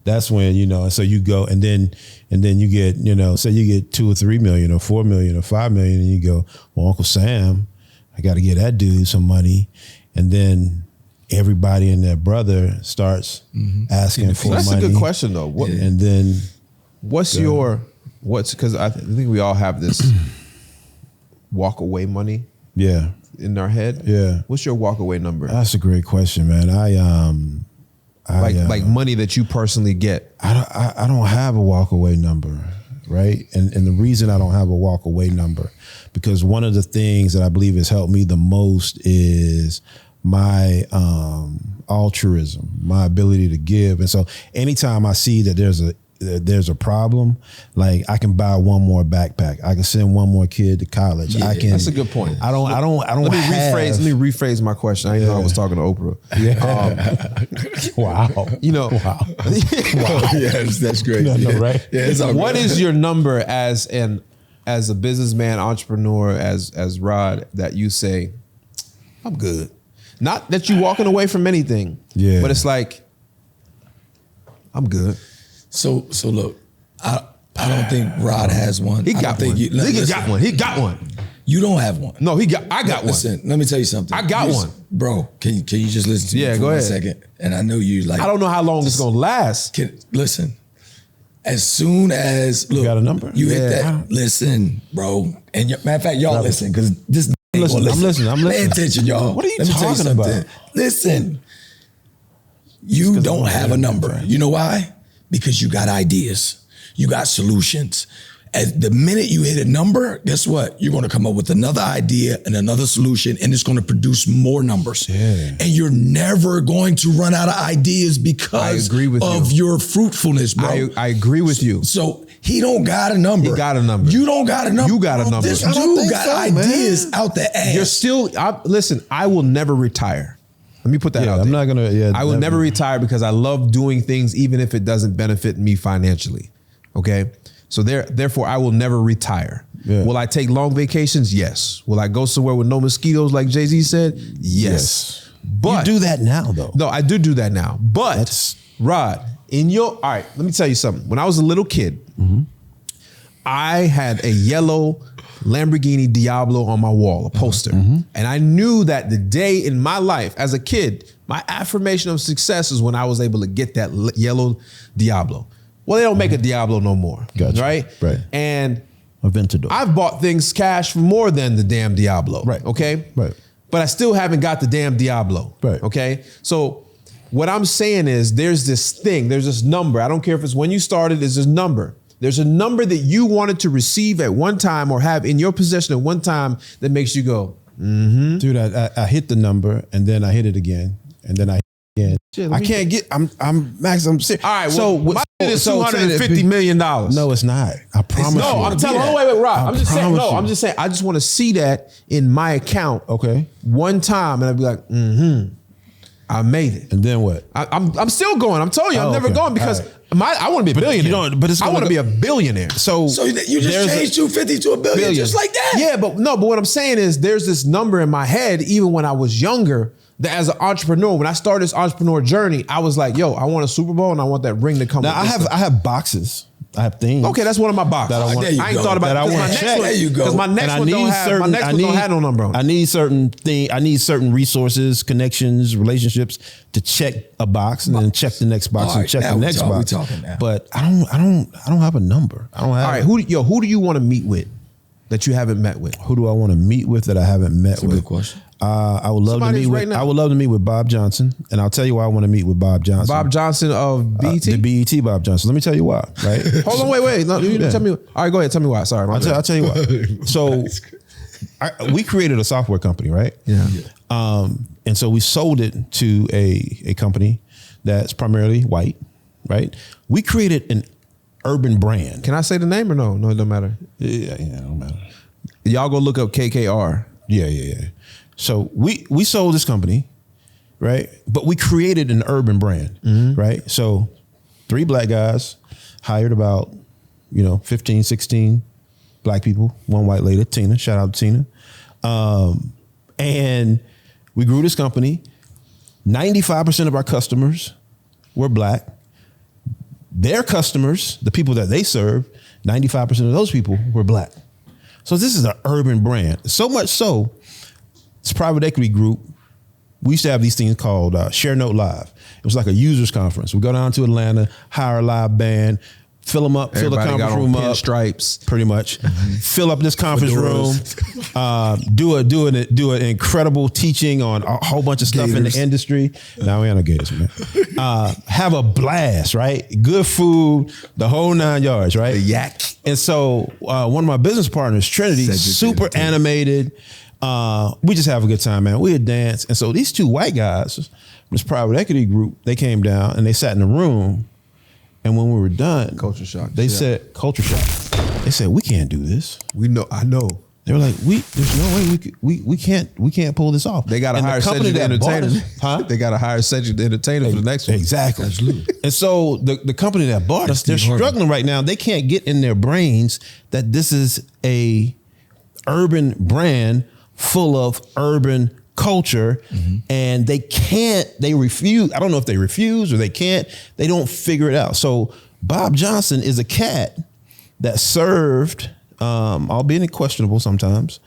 That's when, so you go and then you get, say you get 2 or 3 million or 4 million or 5 million, and you go, well, Uncle Sam, I got to get that dude some money. And then everybody and their brother starts asking for money. That's a good question though. And then because I think we all have this walk away money in our head. Yeah. What's your walk away number? That's a great question, man. Like money that you personally get. I don't have a walk away number, right? And the reason I don't have a walk away number, because one of the things that I believe has helped me the most is my altruism, my ability to give. And so anytime I see that there's a problem, like I can buy one more backpack, I can send one more kid to college. Yeah, that's a good point. I don't. Let me rephrase my question. I didn't know I was talking to Oprah. Wow. Wow. Yes, that's great. No, right? Yeah, what is your number as a businessman, entrepreneur, as Rod, that you say, I'm good? Not that you're walking away from anything. Yeah. But it's like, I'm good. So look, I don't think Rod has one. He got one. He got one. You don't have one. No, I got one. Listen, let me tell you something. I got one. Bro, can you just listen to me for go 1 ahead. second? And I know you like. I don't know how long it's gonna last. Listen, as soon as you got a number, you hit that. Listen, bro. And matter of fact, y'all listen, because this. I'm listening. Pay attention, y'all. What are you talking about? Listen, you don't have a number. You know why? Because you got ideas. You got solutions. At the minute you hit a number, guess what? You're going to come up with another idea and another solution, and it's going to produce more numbers. Yeah. And you're never going to run out of ideas because of your fruitfulness, bro. I agree with you. So he don't got a number. He got a number. You don't got a number. You got a number. This dude got ideas out the ass. You're still, listen, I will never retire. Let me put that out there. I'm not gonna. Yeah, I will never retire because I love doing things even if it doesn't benefit me financially. Okay, so therefore I will never retire. Yeah. Will I take long vacations? Yes. Will I go somewhere with no mosquitoes like Jay-Z said? Yes. But you do that now though. No, I do that now. But Rod, all right, let me tell you something. When I was a little kid, I had a yellow Lamborghini Diablo on my wall, a poster. And I knew that the day in my life as a kid, my affirmation of success is when I was able to get that yellow Diablo. Well, they don't make a Diablo no more, right? Right. And Aventador. I've bought things cash for more than the damn Diablo, right? Okay? Right. But I still haven't got the damn Diablo, right? Okay? So what I'm saying is there's this number. I don't care if it's when you started, there's this number. There's a number that you wanted to receive at one time or have in your possession at one time that makes you go, Dude, I hit the number and then I hit it again and then I hit it again. Shit, I can't get, I'm Max, I'm serious. All right, well, my shit is $250 million. No, it's not. I promise you. No, I'm telling you. Wait, Rob. I'm just saying, I'm just saying, I just want to see that in my account one time and I'd be like, I made it. And then what? I'm still going. I'm telling you, I'm never going because I want to be a billionaire. I want to be a billionaire. So you just changed 250 to $1 billion just like that? Yeah, but what I'm saying is there's this number in my head, even when I was younger, that as an entrepreneur, when I started this entrepreneur journey, I was like, yo, I want a Super Bowl and I want that ring to come. Now I have boxes. I have things. Okay, that's one of my boxes. I ain't thought about that. My next one, there you go. Because my next one don't have no number on it. I need certain resources, connections, relationships to check a box and then check the next box and check the next box. We're talking now. But I don't have a number. I don't have. All right, who do you want to meet with that you haven't met with? Who do I want to meet with that I haven't met with? That's a good question. I would love to meet with. I would love to meet with Bob Johnson, and I'll tell you why I want to meet with Bob Johnson. Bob Johnson of BET, the BET Bob Johnson. Let me tell you why. Right? Hold on, wait. No, you tell me. All right, go ahead. Tell me why. Sorry, I'll tell you why. So, we created a software company, right? Yeah. And so we sold it to a company that's primarily white, right? We created an urban brand. Can I say the name or no? No, it don't matter. Yeah, it don't matter. Y'all go look up KKR. Yeah. So we sold this company, right? But we created an urban brand, right? So 3 black guys hired about, 15, 16 black people, one white lady, Tina. Shout out to Tina. And we grew this company. 95% of our customers were black. Their customers, the people that they serve, 95% of those people were black. So this is an urban brand. So much so, this private equity group, we used to have these things called Share Note Live. It was like a users conference. We go down to Atlanta, hire a live band, fill them up, fill the conference room up. Stripes, pretty much. Fill up this conference room. Do an incredible teaching on a whole bunch of stuff in the industry. Now we ain't no gators, man. Have a blast, right? Good food, the whole 9 yards, right? The yak. And so one of my business partners, Trinity, super animated. We just have a good time, man. We would dance. And so these two white guys, this private equity group, they came down and they sat in the room. And when we were done, culture shock. They said, culture shock. They said, we can't do this. I know. They were like, there's no way we can't pull this off. They got to hire Cedric the entertainer. They got to hire Cedric the entertainer for the next one. Exactly. Absolutely. And so the company that bought us, they're struggling right now. They can't get in their brains that this is a urban brand full of urban culture, and they refuse. I don't know if they refuse or they can't. They don't figure it out. So Bob Johnson is a cat that served, albeit questionable sometimes,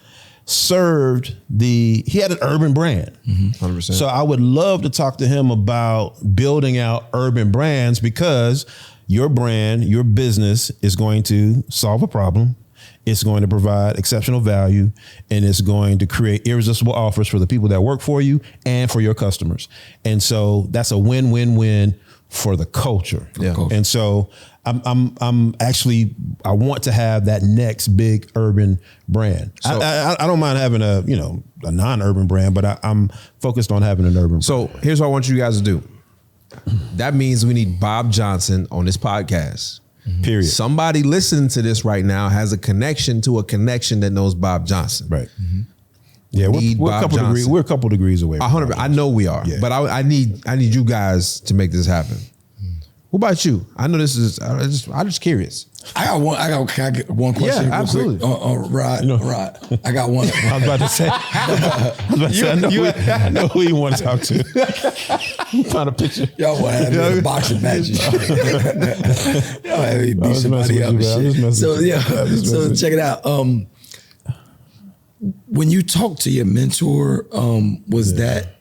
he had an urban brand. 100%. So I would love to talk to him about building out urban brands, because your brand, your business is going to solve a problem. It's going to provide exceptional value, and it's going to create irresistible offers for the people that work for you and for your customers. And so that's a win-win-win for the culture. Yeah. And so I'm actually, I want to have that next big urban brand. So, I don't mind having a non-urban brand, but I'm focused on having an urban brand. So here's what I want you guys to do. That means we need Bob Johnson on this podcast. Period. Somebody listening to this right now has a connection to a connection that knows Bob Johnson. Right. Yeah, we're a couple degrees away. 100. I know we are, but I need you guys to make this happen. What about you? I know this is. I'm just curious. Can I get one question? Yeah, absolutely. Rod. I got one. I was about to say. I know who you want to talk to. Find a picture. Y'all want to have a boxing match. Y'all have me beat somebody up and shit. So check it out. When you talked to your mentor, was that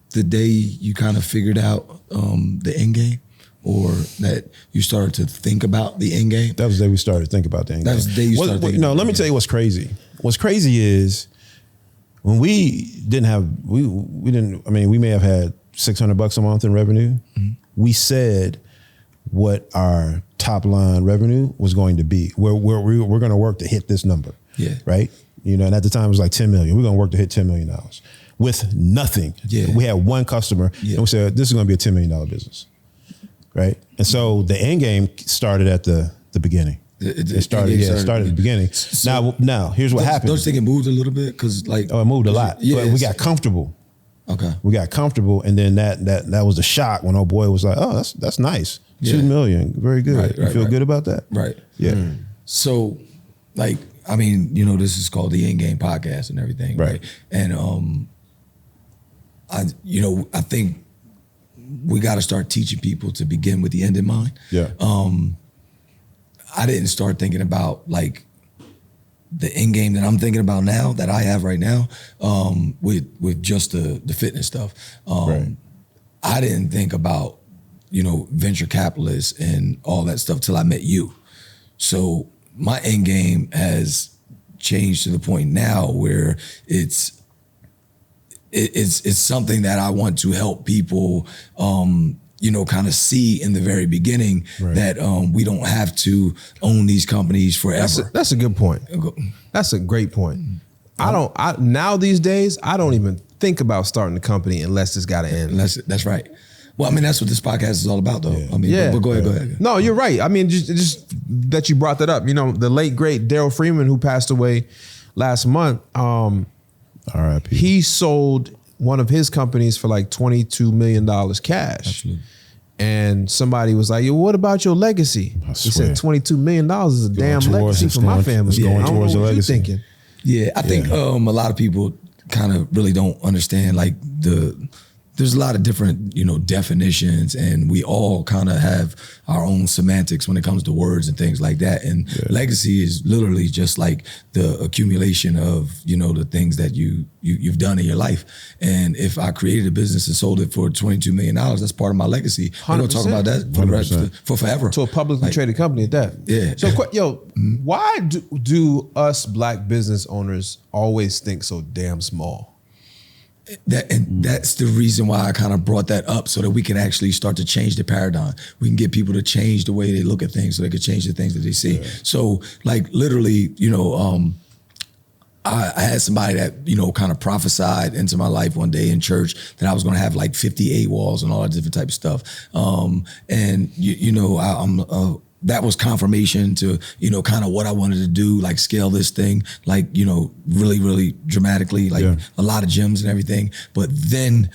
the day you kind of figured out the end game? Or that you started to think about the end game? That was the day we started to think about the end game. That was the day you started thinking. Let me tell you what's crazy. What's crazy is when we didn't have, we may have had $600 a month in revenue. We said what our top line revenue was going to be. We're going to work to hit this number. Yeah. Right? And at the time it was like 10 million. We're going to work to hit $10 million with nothing. Yeah. We had one customer and we said, this is going to be a $10 million business. Right. And so the end game started at the beginning. It started at the beginning. So now here's what happened. Don't you think it moved a little bit? It moved a lot. Yeah, but we got comfortable. Okay. We got comfortable, and then that was a shock when old boy was like, "Oh, that's nice. 2 million, very good. Right, you feel good about that?" Right. Yeah. So, this is called the Endgame podcast and everything, right? And I think we got to start teaching people to begin with the end in mind. Yeah. I didn't start thinking about like the end game that I'm thinking about now, that I have right now, with just the fitness stuff. Right. I didn't think about, venture capitalists and all that stuff till I met you. So my end game has changed to the point now where it's something that I want to help people, kind of see in the very beginning, that we don't have to own these companies forever. That's a good point. That's a great point. Now these days, I don't even think about starting a company unless it's got to end. That's right. Well, that's what this podcast is all about, though. Yeah. But go ahead. No, you're right. Just that you brought that up. The late great Daryl Freeman, who passed away last month. R.I.P. He sold one of his companies for like $22 million cash. Absolutely. And somebody was like, yo, what about your legacy? He said $22 million is a damn legacy for my family. It's going towards your legacy. Thinking. Yeah, I think a lot of people kind of really don't understand like there's a lot of different, definitions, and we all kind of have our own semantics when it comes to words and things like that. And legacy is literally just like the accumulation of, the things that you've done in your life. And if I created a business and sold it for $22 million, that's part of my legacy. We're gonna talk about that for the rest for forever. To a publicly traded company at that. Yeah. So, why do us black business owners always think so damn small? That's the reason why I kind of brought that up, so that we can actually start to change the paradigm. We can get people to change the way they look at things, so they can change the things that they see. Yeah. So like literally, I had somebody that, kind of prophesied into my life one day in church that I was going to have like 58 walls and all that different type of stuff. That was confirmation to, kind of what I wanted to do, like scale this thing, like, really, really dramatically, like a lot of gyms and everything. But then,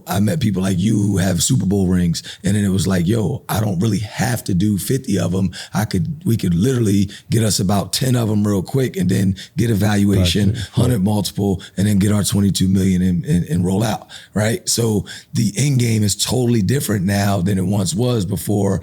I met people like you who have Super Bowl rings. And then it was like, yo, I don't really have to do 50 of them. We could literally get us about 10 of them real quick and then get a valuation, 100 multiple, and then get our 22 million and roll out, right? So the end game is totally different now than it once was before,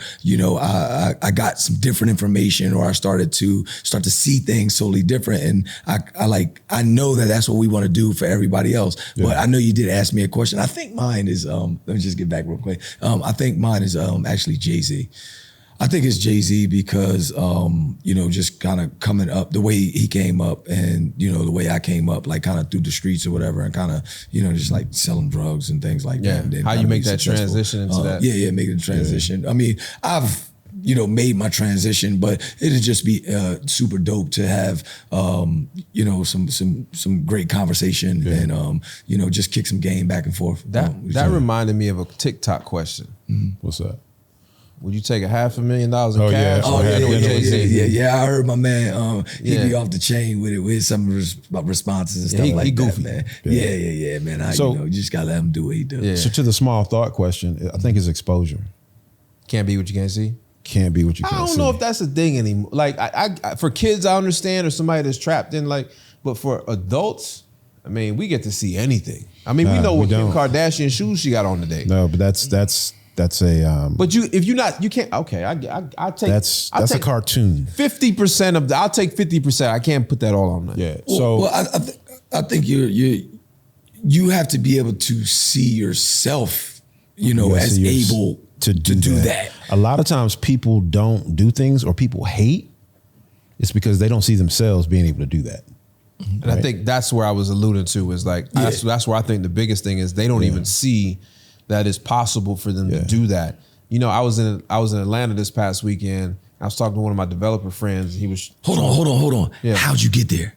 I got some different information, or I started to see things totally different. And I know that that's what we want to do for everybody else. Yeah. But I know you did ask me a question. I think mine is, let me just get back real quick. I think mine is actually Jay-Z. I think it's Jay-Z because, just kind of coming up, the way he came up and, the way I came up, like kind of through the streets or whatever, and kind of, just like selling drugs and things like that. And how you make that transition into that? Yeah, making the transition. Yeah. I mean, I've, made my transition, but it'd just be super dope to have, some great conversation and, just kick some game back and forth. That reminded me of a TikTok question. Mm-hmm. What's that? Would you take $500,000 in cash? Yeah. I heard my man, he be off the chain with some responses and stuff like he goofy. That, man. Yeah, man. You just gotta let him do what he does. Yeah. So to the small thought question, I think it's exposure. Can't be what you can't see. Can't be what you can't see. I don't know if that's a thing anymore. Like I for kids, I understand, or somebody that's trapped in but for adults, I mean, we get to see anything. I mean, we know what Kim Kardashian shoes she got on today. No, but that's a. But you can't. Okay, I take. That's a cartoon. 50% of I'll take 50%. I can't put that all on that. Yeah. I think you have to be able to see yourself, as able to do that. A lot of times people don't do things, or people hate. It's because they don't see themselves being able to do that. And right? I think that's where I was alluding to is that's where I think the biggest thing is they don't even see that it's possible for them to do that. I was in Atlanta this past weekend. I was talking to one of my developer friends. He was hold on. Yeah. How'd you get there?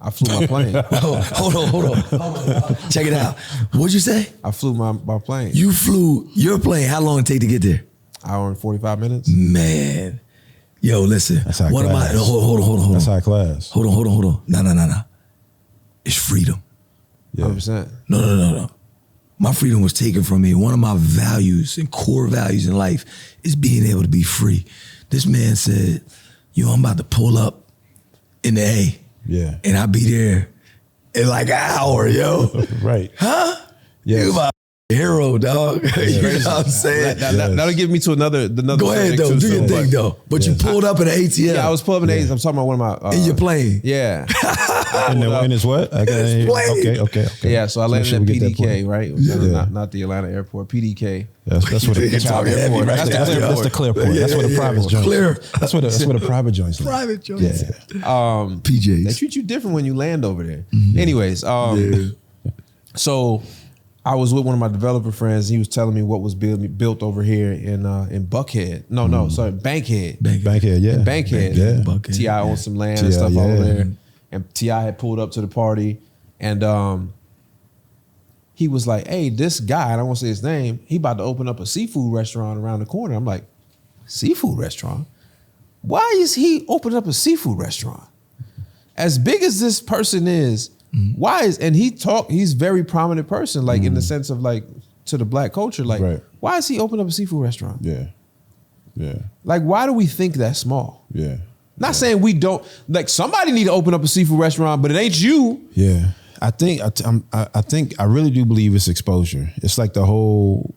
I flew my plane. Hold on. Check it out. What'd you say? I flew my plane. You flew your plane. How long did it take to get there? Hour and 45 minutes. Man. Yo, listen. That's high class. Hold on. That's high class. Hold on. No. It's freedom. 100%. No. My freedom was taken from me. One of my values and core values in life is being able to be free. This man said, I'm about to pull up in the A. Yeah. And I'll be there in like an hour, yo. Right. Huh? Yeah. You my hero, dog. You know what I'm saying? That'll give me to another. Go ahead, though. Do your thing, though. But you pulled up in an ATL. Yeah, I was pulling up in an ATL. I'm talking about one of my... in your plane. Yeah. In his what? Okay. Yeah, so I landed at PDK, right? Not the Atlanta airport. PDK. That's what it's airport. That's the clear port. That's where the private joints. Clear. That's where the private joints. Private joints. Yeah. PJs. They treat you different when you land over there. Anyways, so I was with one of my developer friends. He was telling me what was built over here in Buckhead. Bankhead. Bankhead, yeah. In Bankhead. Yeah. T.I. owned some land and stuff over there. And T.I. had pulled up to the party. And he was like, hey, this guy, and I won't say his name, he about to open up a seafood restaurant around the corner. I'm like, seafood restaurant? Why is he opening up a seafood restaurant? As big as this person is, he's very prominent person, like in the sense of like to the black culture, like, Why does he open up a seafood restaurant? Yeah. Yeah. Like, why do we think that small? Yeah. Not saying we don't. Like, somebody need to open up a seafood restaurant, but it ain't you. Yeah. I think I really do believe it's exposure. It's like the whole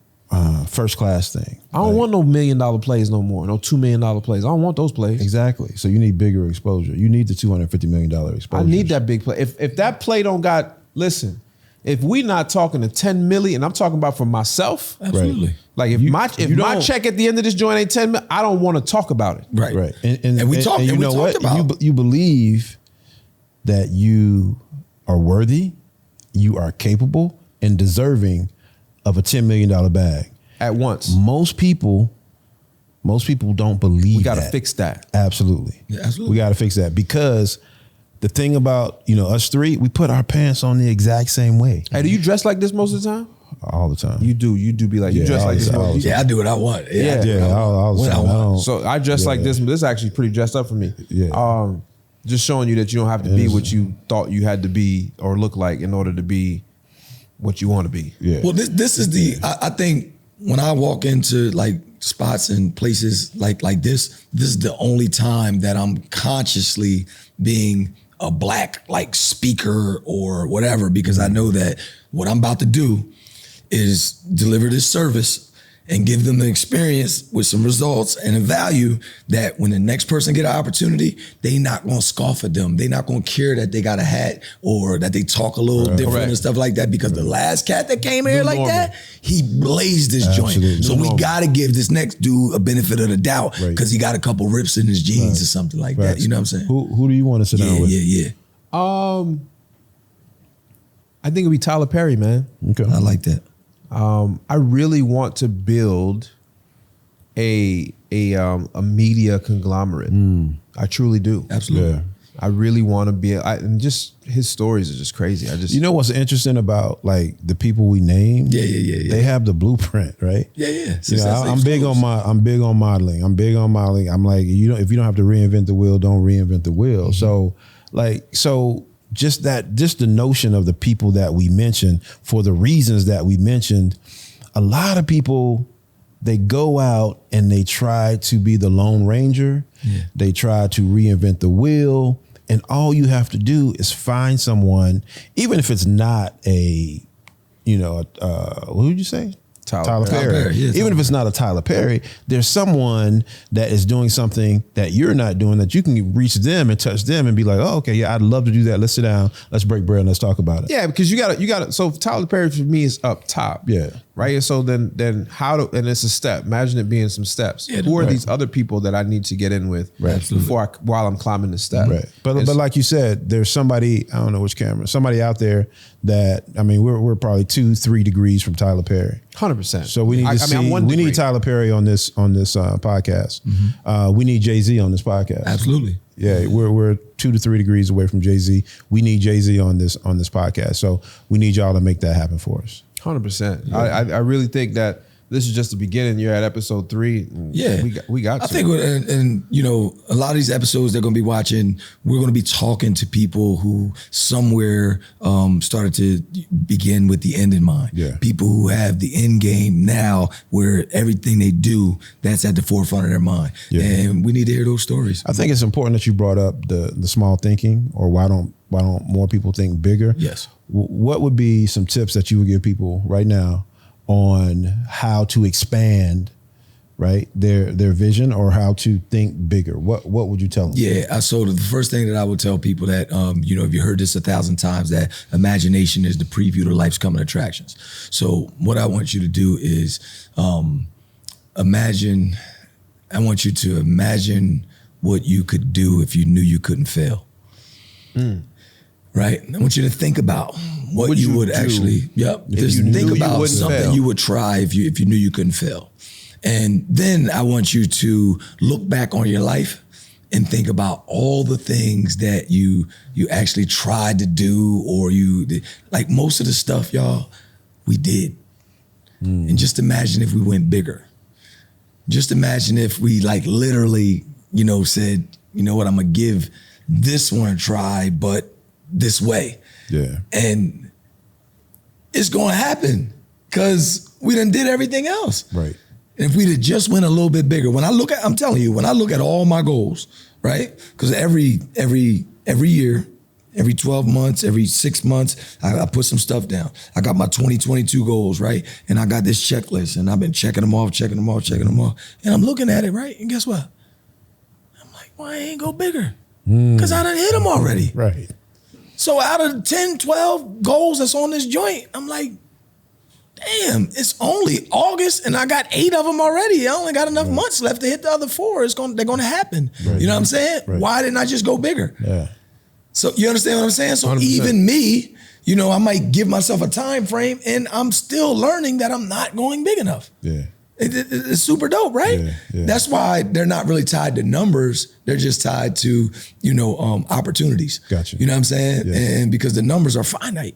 first class thing. I don't want no $1 million plays no more. No $2 million plays. I don't want those plays. Exactly. So you need bigger exposure. You need the $250 million exposure. I need that big play. If that play don't got, listen, if we not talking to 10 million, I'm talking about for myself. Absolutely. Like if my check at the end of this joint ain't 10 million, I don't want to talk about it. Right. Right. And we talked. And you know what? About. You believe that you are worthy, you are capable, and deserving of a $10 million bag At once. Most people don't believe that. We got to fix that. Absolutely. Yeah, absolutely. We got to fix that because the thing about, us three, we put our pants on the exact same way. Hey, do you dress like this most of the time? All the time. You do be like, you dress like this. Yeah, I do what I want. Yeah, all the time. So I dress like this, but this is actually pretty dressed up for me. Yeah. Just showing you that you don't have to be what you thought you had to be or look like in order to be what you want to be. Yeah. Well, this is I think when I walk into like spots and places like this is the only time that I'm consciously being a black like speaker or whatever, because I know that what I'm about to do is deliver this service and give them the experience with some results and a value that when the next person get an opportunity, they not gonna scoff at them. They not gonna care that they got a hat or that they talk a little different and stuff like that, because the last cat that came here like that, he blazed this joint. So we gotta give this next dude a benefit of the doubt because he got a couple rips in his jeans or something like that. You know what I'm saying? Who do you want to sit down with? Yeah. I think it'd be Tyler Perry, man. Okay. I like that. I really want to build a media conglomerate. I truly do. Absolutely. Yeah. I really want to be, and just his stories are just crazy. You know what's interesting about like the people we named? Yeah. They have the blueprint, right? Yeah. I'm big on modeling. I'm like, if you don't have to reinvent the wheel, don't reinvent the wheel. Mm-hmm. So just the notion of the people that we mentioned for the reasons that we mentioned, a lot of people, they go out and they try to be the Lone Ranger. Yeah. They try to reinvent the wheel. And all you have to do is find someone, even if it's not what would you say? Tyler Perry. Yeah, even if it's not a Tyler Perry, there's someone that is doing something that you're not doing that you can reach them and touch them and be like, oh, okay, yeah, I'd love to do that. Let's sit down. Let's break bread and let's talk about it. Yeah, because you got to. So Tyler Perry for me is up top. Yeah. Right. And so then and it's a step. Imagine it being some steps. Yeah, who are these other people that I need to get in with while I'm climbing the step? Right. But like you said, there's somebody, I don't know which camera, somebody out there that, I mean, we're probably 2-3 degrees from Tyler Perry. 100%. So we need we need Tyler Perry on this podcast. Mm-hmm. We need Jay-Z on this podcast. Absolutely. Yeah, we're 2 to 3 degrees away from Jay-Z. We need Jay-Z on this podcast. So we need y'all to make that happen for us. 100%. Yeah. I really think that this is just the beginning. You're at episode 3. Yeah, we got. I think, and a lot of these episodes they're going to be watching. We're going to be talking to people who somewhere started to begin with the end in mind. Yeah. People who have the end game now, where everything they do, that's at the forefront of their mind. Yeah. And we need to hear those stories. I think it's important that you brought up the small thinking, or why don't more people think bigger? Yes. What would be some tips that you would give people right now on how to expand, right, their vision, or how to think bigger? What would you tell them? Yeah, so the first thing that I would tell people that, if you heard this 1,000 times, that imagination is the preview to life's coming attractions. So what I want you to do is imagine what you could do if you knew you couldn't fail. Right? I want you to think about what you would actually, just think about something you would try if you knew you couldn't fail. And then I want you to look back on your life and think about all the things that you actually tried to do, or you did. Like most of the stuff, y'all, we did. And just imagine if we went bigger. Just imagine if we like literally, said, you know what, I'm gonna give this one a try, but this way. Yeah. And it's gonna happen. because we done did everything else. Right. And if we'd have just went a little bit bigger, I'm telling you, when I look at all my goals, right? Because every year, every 12 months, every 6 months, I put some stuff down. I got my 2022 goals, right? And I got this checklist, and I've been checking them off. And I'm looking at it, right? And guess what? I'm like, well, I ain't go bigger because I done hit them already. Right. So out of 10, 12 goals that's on this joint, I'm like, damn, it's only August and I got 8 of them already. I only got enough months left to hit the other 4. They're gonna happen. Right. You know what I'm saying? Right. Why didn't I just go bigger? Yeah. So you understand what I'm saying? So 100%. Even me, I might give myself a time frame and I'm still learning that I'm not going big enough. Yeah. It's super dope, right? Yeah, yeah. That's why they're not really tied to numbers. They're just tied to, opportunities. Gotcha. You know what I'm saying? Yeah. And because the numbers are finite.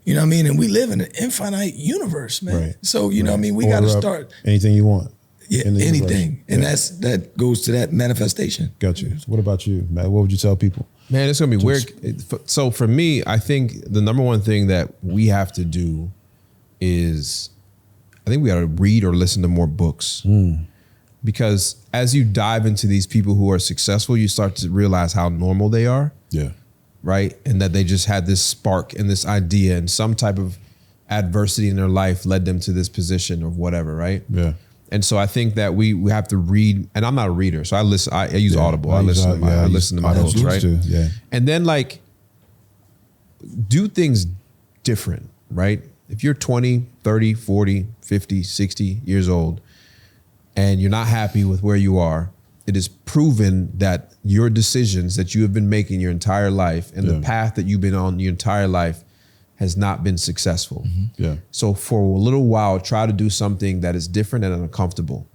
You know what I mean? And we live in an infinite universe, man. Right. So, what I mean? We got to start. Anything you want. Yeah, anything. And that goes to that manifestation. Gotcha. What about you, Matt? What would you tell people? Man, it's going to be weird. So for me, I think the number one thing that we have to do is, I think we got to read or listen to more books. Because as you dive into these people who are successful, you start to realize how normal they are. Yeah. Right? And that they just had this spark and this idea and some type of adversity in their life led them to this position or whatever, right? Yeah. And so I think that we have to read, and I'm not a reader, so I listen, I use Audible. I listen to my notes, right? Too, yeah. And then do things different, right? If you're 20, 30, 40, 50, 60 years old and you're not happy with where you are, it is proven that your decisions that you have been making your entire life and the path that you've been on your entire life has not been successful. Yeah. So for a little while, try to do something that is different and uncomfortable.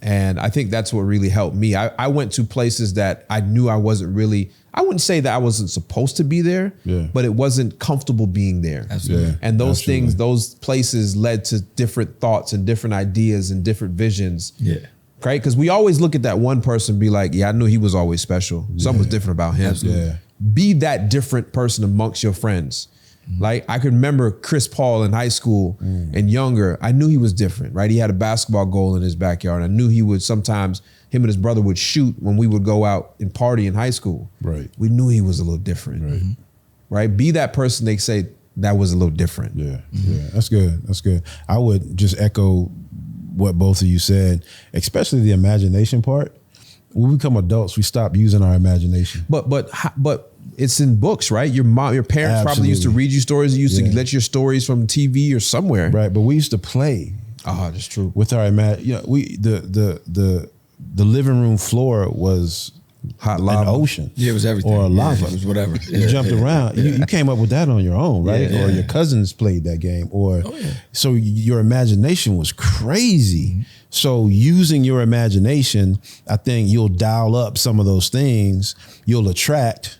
And I think that's what really helped me. I went to places that I knew I wasn't really, I wouldn't say that I wasn't supposed to be there, but it wasn't comfortable being there. Absolutely. Yeah. And those things, those places led to different thoughts and different ideas and different visions. Yeah. Right? Because we always look at that one person and be like, yeah, I knew he was always special. Something was different about him. Yeah. Be that different person amongst your friends. Like I could remember Chris Paul in high school and younger. I knew he was different, right? He had a basketball goal in his backyard. I knew he would sometimes, him and his brother would shoot when we would go out and party in high school. Right. We knew he was a little different. Right? Be that person they say that was a little different. Yeah. Yeah. That's good. That's good. I would just echo what both of you said, especially the imagination part. When we become adults, we stop using our imagination. But it's in books, right? Your parents probably used to read you stories. You used to let your stories from TV or somewhere. Right, but we used to play. Oh, that's true. With our the living room floor was hot lava, an ocean. Yeah, it was everything. Or a lava. It was whatever. You jumped around. You came up with that on your own, right? Yeah. Or your cousins played that game. So your imagination was crazy. So using your imagination, I think you'll dial up some of those things. You'll attract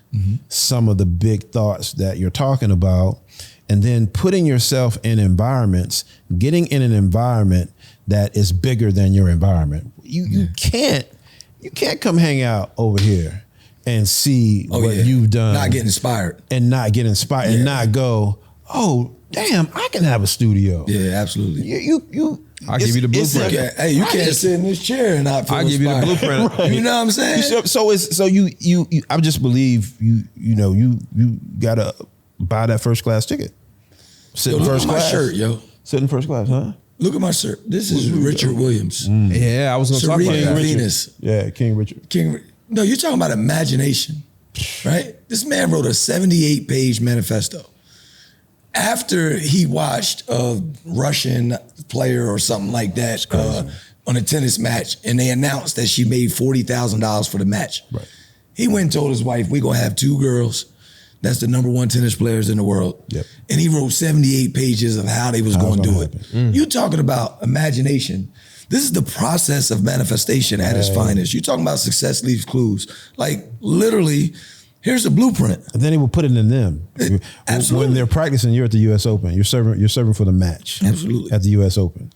some of the big thoughts that you're talking about. And then putting yourself in environments, getting in an environment that is bigger than your environment. You can't come hang out over here and see what you've done. Not get inspired. And not get inspired and not go, oh, damn, I can have a studio. Yeah, absolutely. I'll give you the blueprint. Hey, you can't sit in this chair and not feel I'll give you the blueprint. Right. You know what I'm saying? So you I just believe you gotta buy that first class ticket. Sit in first class. Look at my shirt, yo. Sit in first class, huh? Look at my shirt. This is Richard Williams. Yeah, I was going to talk about that. Venus. Yeah, King Richard. No, you're talking about imagination, right? This man wrote a 78-page manifesto. After he watched a Russian player or something like that on a tennis match, and they announced that she made $40,000 for the match. Right. He went and told his wife, we're going to have 2 girls. That's the #1 tennis players in the world. Yep. And he wrote 78 pages of how they was going to do it. You talking about imagination. This is the process of manifestation at its finest. You're talking about success leaves clues. Like literally, here's the blueprint. And then he will put it in them. Absolutely. When they're practicing, you're at the U.S. Open. You're serving for the match. Absolutely. At the U.S. Open.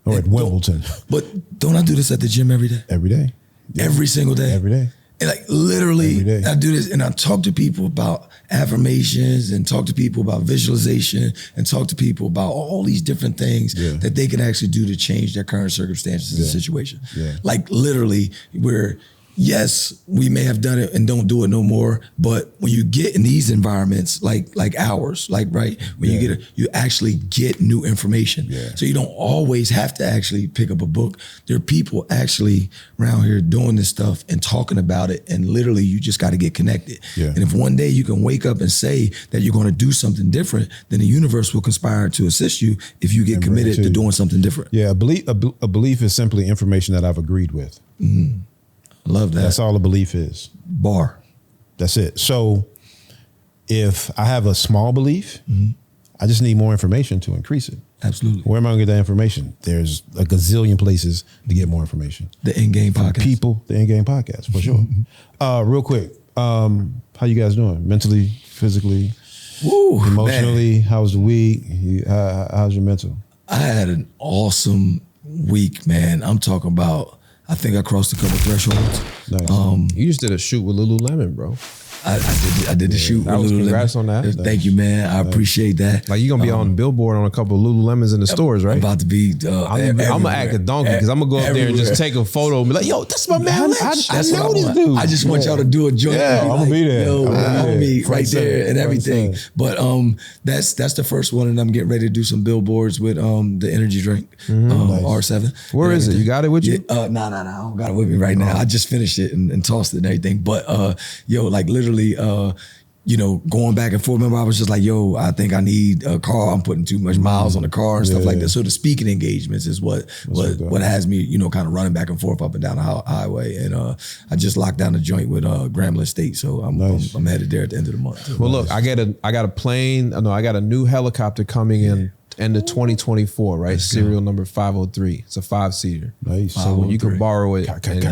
Or at Wimbledon. But don't I do this at the gym every day? Every day. Every single day. Every day. like literally, I do this and I talk to people about affirmations and talk to people about visualization and talk to people about all these different things that they can actually do to change their current circumstances and situation. Like literally where, yes, we may have done it and don't do it no more, but when you get in these environments, like ours, like right, when you get you actually get new information. So you don't always have to actually pick up a book. There are people actually around here doing this stuff and talking about it, and literally you just got to get connected. And if one day you can wake up and say that you're going to do something different, then the universe will conspire to assist you if you get committed to doing something different. Yeah, a belief is simply information that I've agreed with. Love that. That's all a belief is. Bar. That's it. So if I have a small belief, I just need more information to increase it. Absolutely. Where am I going to get that information? There's a gazillion places to get more information. The Endgame podcast. People, the Endgame podcast, for sure. Real quick, how you guys doing? Mentally, physically, emotionally? Man. How was the week? How's your mental? I had an awesome week, man. I'm talking about, I think I crossed a couple thresholds. Nice. You just did a shoot with Lululemon, bro. I did the shoot. Congrats on that. Thank you, man. I appreciate that. Like you're gonna be on billboard on a couple of Lululemons in the stores, right? I'm about to be. I'm gonna act a donkey because I'm gonna go up there and just take a photo and be like, "Yo, that's my man Lynch. I know this dude." I just want y'all to do a joint. Yeah, I'm gonna be there. Yo, homie, right there and everything. But that's the first one, and I'm getting ready to do some billboards with the energy drink R7. Where is it? You got it with you? No, I don't got it with me right now. I just finished it and tossed it and everything. But yo, like literally. Going back and forth. Remember, I was just like, yo, I think I need a car. I'm putting too much miles on the car and stuff like that. So the speaking engagements is what has me, kind of running back and forth up and down the highway. And I just locked down the joint with Grambling State. So I'm headed there at the end of the month too. Well, look, I got a plane. No, I got a new helicopter coming in end of 2024, right? Serial number 503. It's a 5-seater. Nice. So when you can borrow it and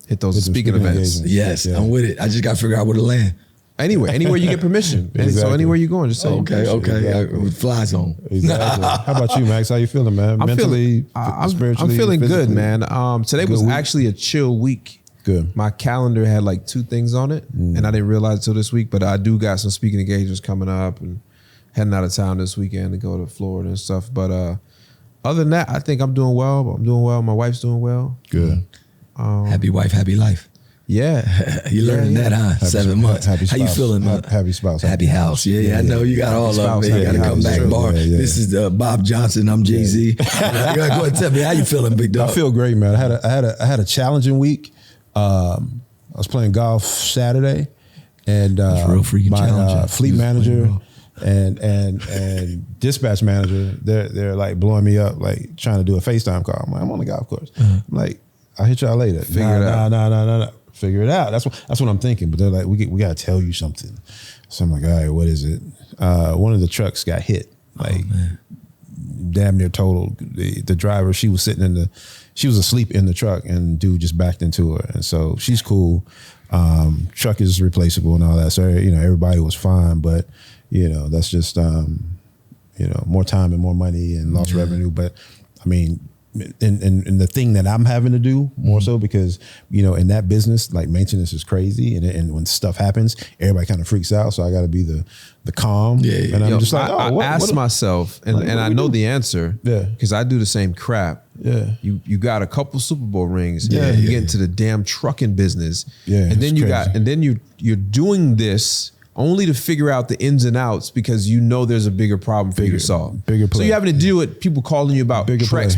hit those speaking events. Yes, I'm with it. I just got to figure out where to land. Anywhere you get permission. So anywhere you going, just say. Okay. Exactly. Fly zone. Exactly. How about you, Max? How you feeling, man? Mentally, spiritually, I'm feeling physically? good, man. Today was actually a chill week. Good. My calendar had like 2 things on it, and I didn't realize it till this week. But I do got some speaking engagements coming up, and heading out of town this weekend to go to Florida and stuff. But other than that, I think I'm doing well. My wife's doing well. Good. Happy wife, happy life. Yeah. You learning that, huh? Happy 7 months. Happy spouse. How you feeling? Happy spouse. Happy house. Yeah. I know you got all of it. You got to come back, bar. This is Bob Johnson. I'm Jay-Z. Go ahead and tell me how you feeling, big dog. I feel great, man. I had a challenging week. I was playing golf Saturday, and my fleet manager and dispatch manager, they're like blowing me up, like trying to do a FaceTime call. I'm on the golf course. I'm like, I'll hit y'all later. Figure it out. No. Figure it out. That's what I'm thinking. But they're like, we got to tell you something. So I'm like, all right, what is it? One of the trucks got hit, like damn near totaled. The driver, she was asleep in the truck, and dude just backed into her. And so she's cool. Truck is replaceable and all that. So everybody was fine, but that's just more time and more money and lost revenue. But I mean. And the thing that I'm having to do more so because, in that business, like maintenance is crazy. And when stuff happens, everybody kind of freaks out. So I got to be the calm. Yeah. And I'm just like, I asked myself, and I know the answer because I do the same crap. Yeah. You got a couple Super Bowl rings. Yeah. You get into the damn trucking business. Yeah. And then you're doing this only to figure out the ins and outs because there's a bigger problem for you to solve. Bigger play. So you're having to deal with people calling you about bigger treks.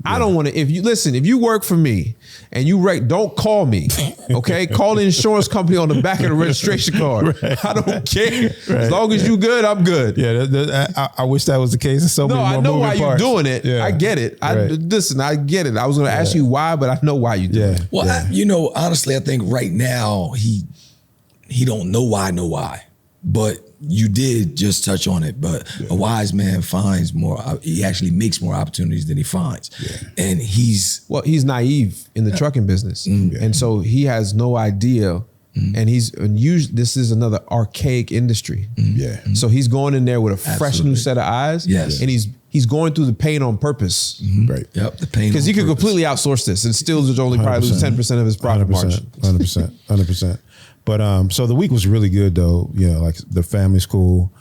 I don't want to, if you work for me and don't call me, okay? Call the insurance company on the back of the registration card. Right. I don't care. Right. As long as you good, I'm good. Yeah, I wish that was the case. There's so many more I know why parts. you're doing it. Yeah. I get it. Listen, I get it. I was going to ask you why, but I know why you do it. Well, honestly, I think right now he don't know why, but you did just touch on it. But a wise man finds more. He actually makes more opportunities than he finds, and he's naive in the trucking business, and so he has no idea. And this is another archaic industry. Yeah. So he's going in there with a fresh new set of eyes. Yes. And he's going through the pain on purpose. Mm-hmm. Right. Yep. The pain. Because he could completely outsource this and still only probably lose 10% of his profit margin. 100%. But so the week was really good though. You know, like the family's cool.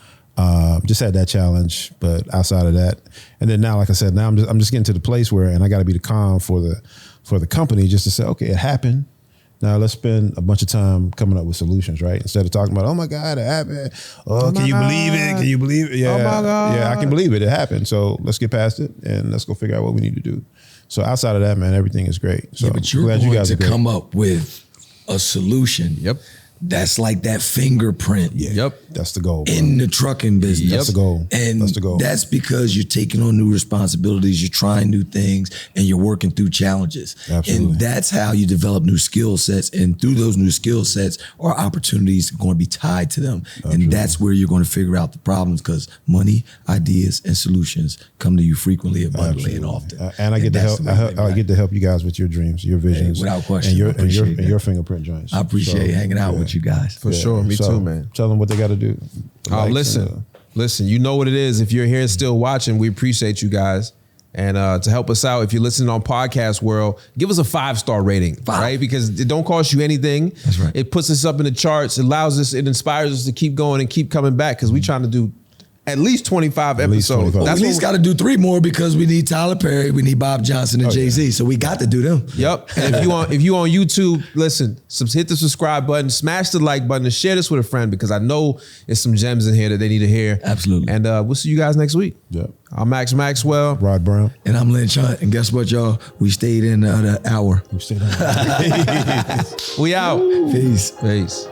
Just had that challenge, but outside of that, and then now, like I said, now I'm just getting to the place where, and I got to be the calm for the company, just to say, okay, it happened. Now let's spend a bunch of time coming up with solutions, right? Instead of talking about, oh my God, it happened. Oh, can you believe it? Can you believe it? Yeah, oh my God. Yeah, I can believe it. It happened. So let's get past it and let's go figure out what we need to do. So outside of that, man, everything is great. So yeah, but you're going to come up with a solution. Yep. That's like that fingerprint. Yeah. Yep. That's the goal. Bro. In the trucking business. That's the goal. And that's the goal. That's because you're taking on new responsibilities, you're trying new things, and you're working through challenges. Absolutely. And that's how you develop new skill sets. And through those new skill sets are opportunities going to be tied to them. Absolutely. And that's where you're going to figure out the problems, because money, ideas, and solutions come to you frequently, abundantly, and often. And I get to help. I get to help you guys with your dreams, your visions, without question, and your fingerprint joints. I appreciate hanging out with you guys. For sure. Me too, man. Tell them what they got to do. Listen, you know what it is. If you're here and still watching, we appreciate you guys. And to help us out, if you're listening on Podcast World, give us a 5-star rating, right? Because it don't cost you anything. That's right. It puts us up in the charts. It allows us, it inspires us to keep going and keep coming back, because we're trying to do at least 25 episodes. That's we at least got to do 3 more, because we need Tyler Perry, we need Bob Johnson, and Jay-Z. So we got to do them. Yep. And if you on YouTube, listen, hit the subscribe button, smash the like button, and share this with a friend, because I know there's some gems in here that they need to hear. Absolutely. And we'll see you guys next week. Yep. I'm Max Maxwell. Rod Brown. And I'm Lynch Hunt. And guess what, y'all? We stayed in the hour. We stayed in the hour. We out. Peace. Peace.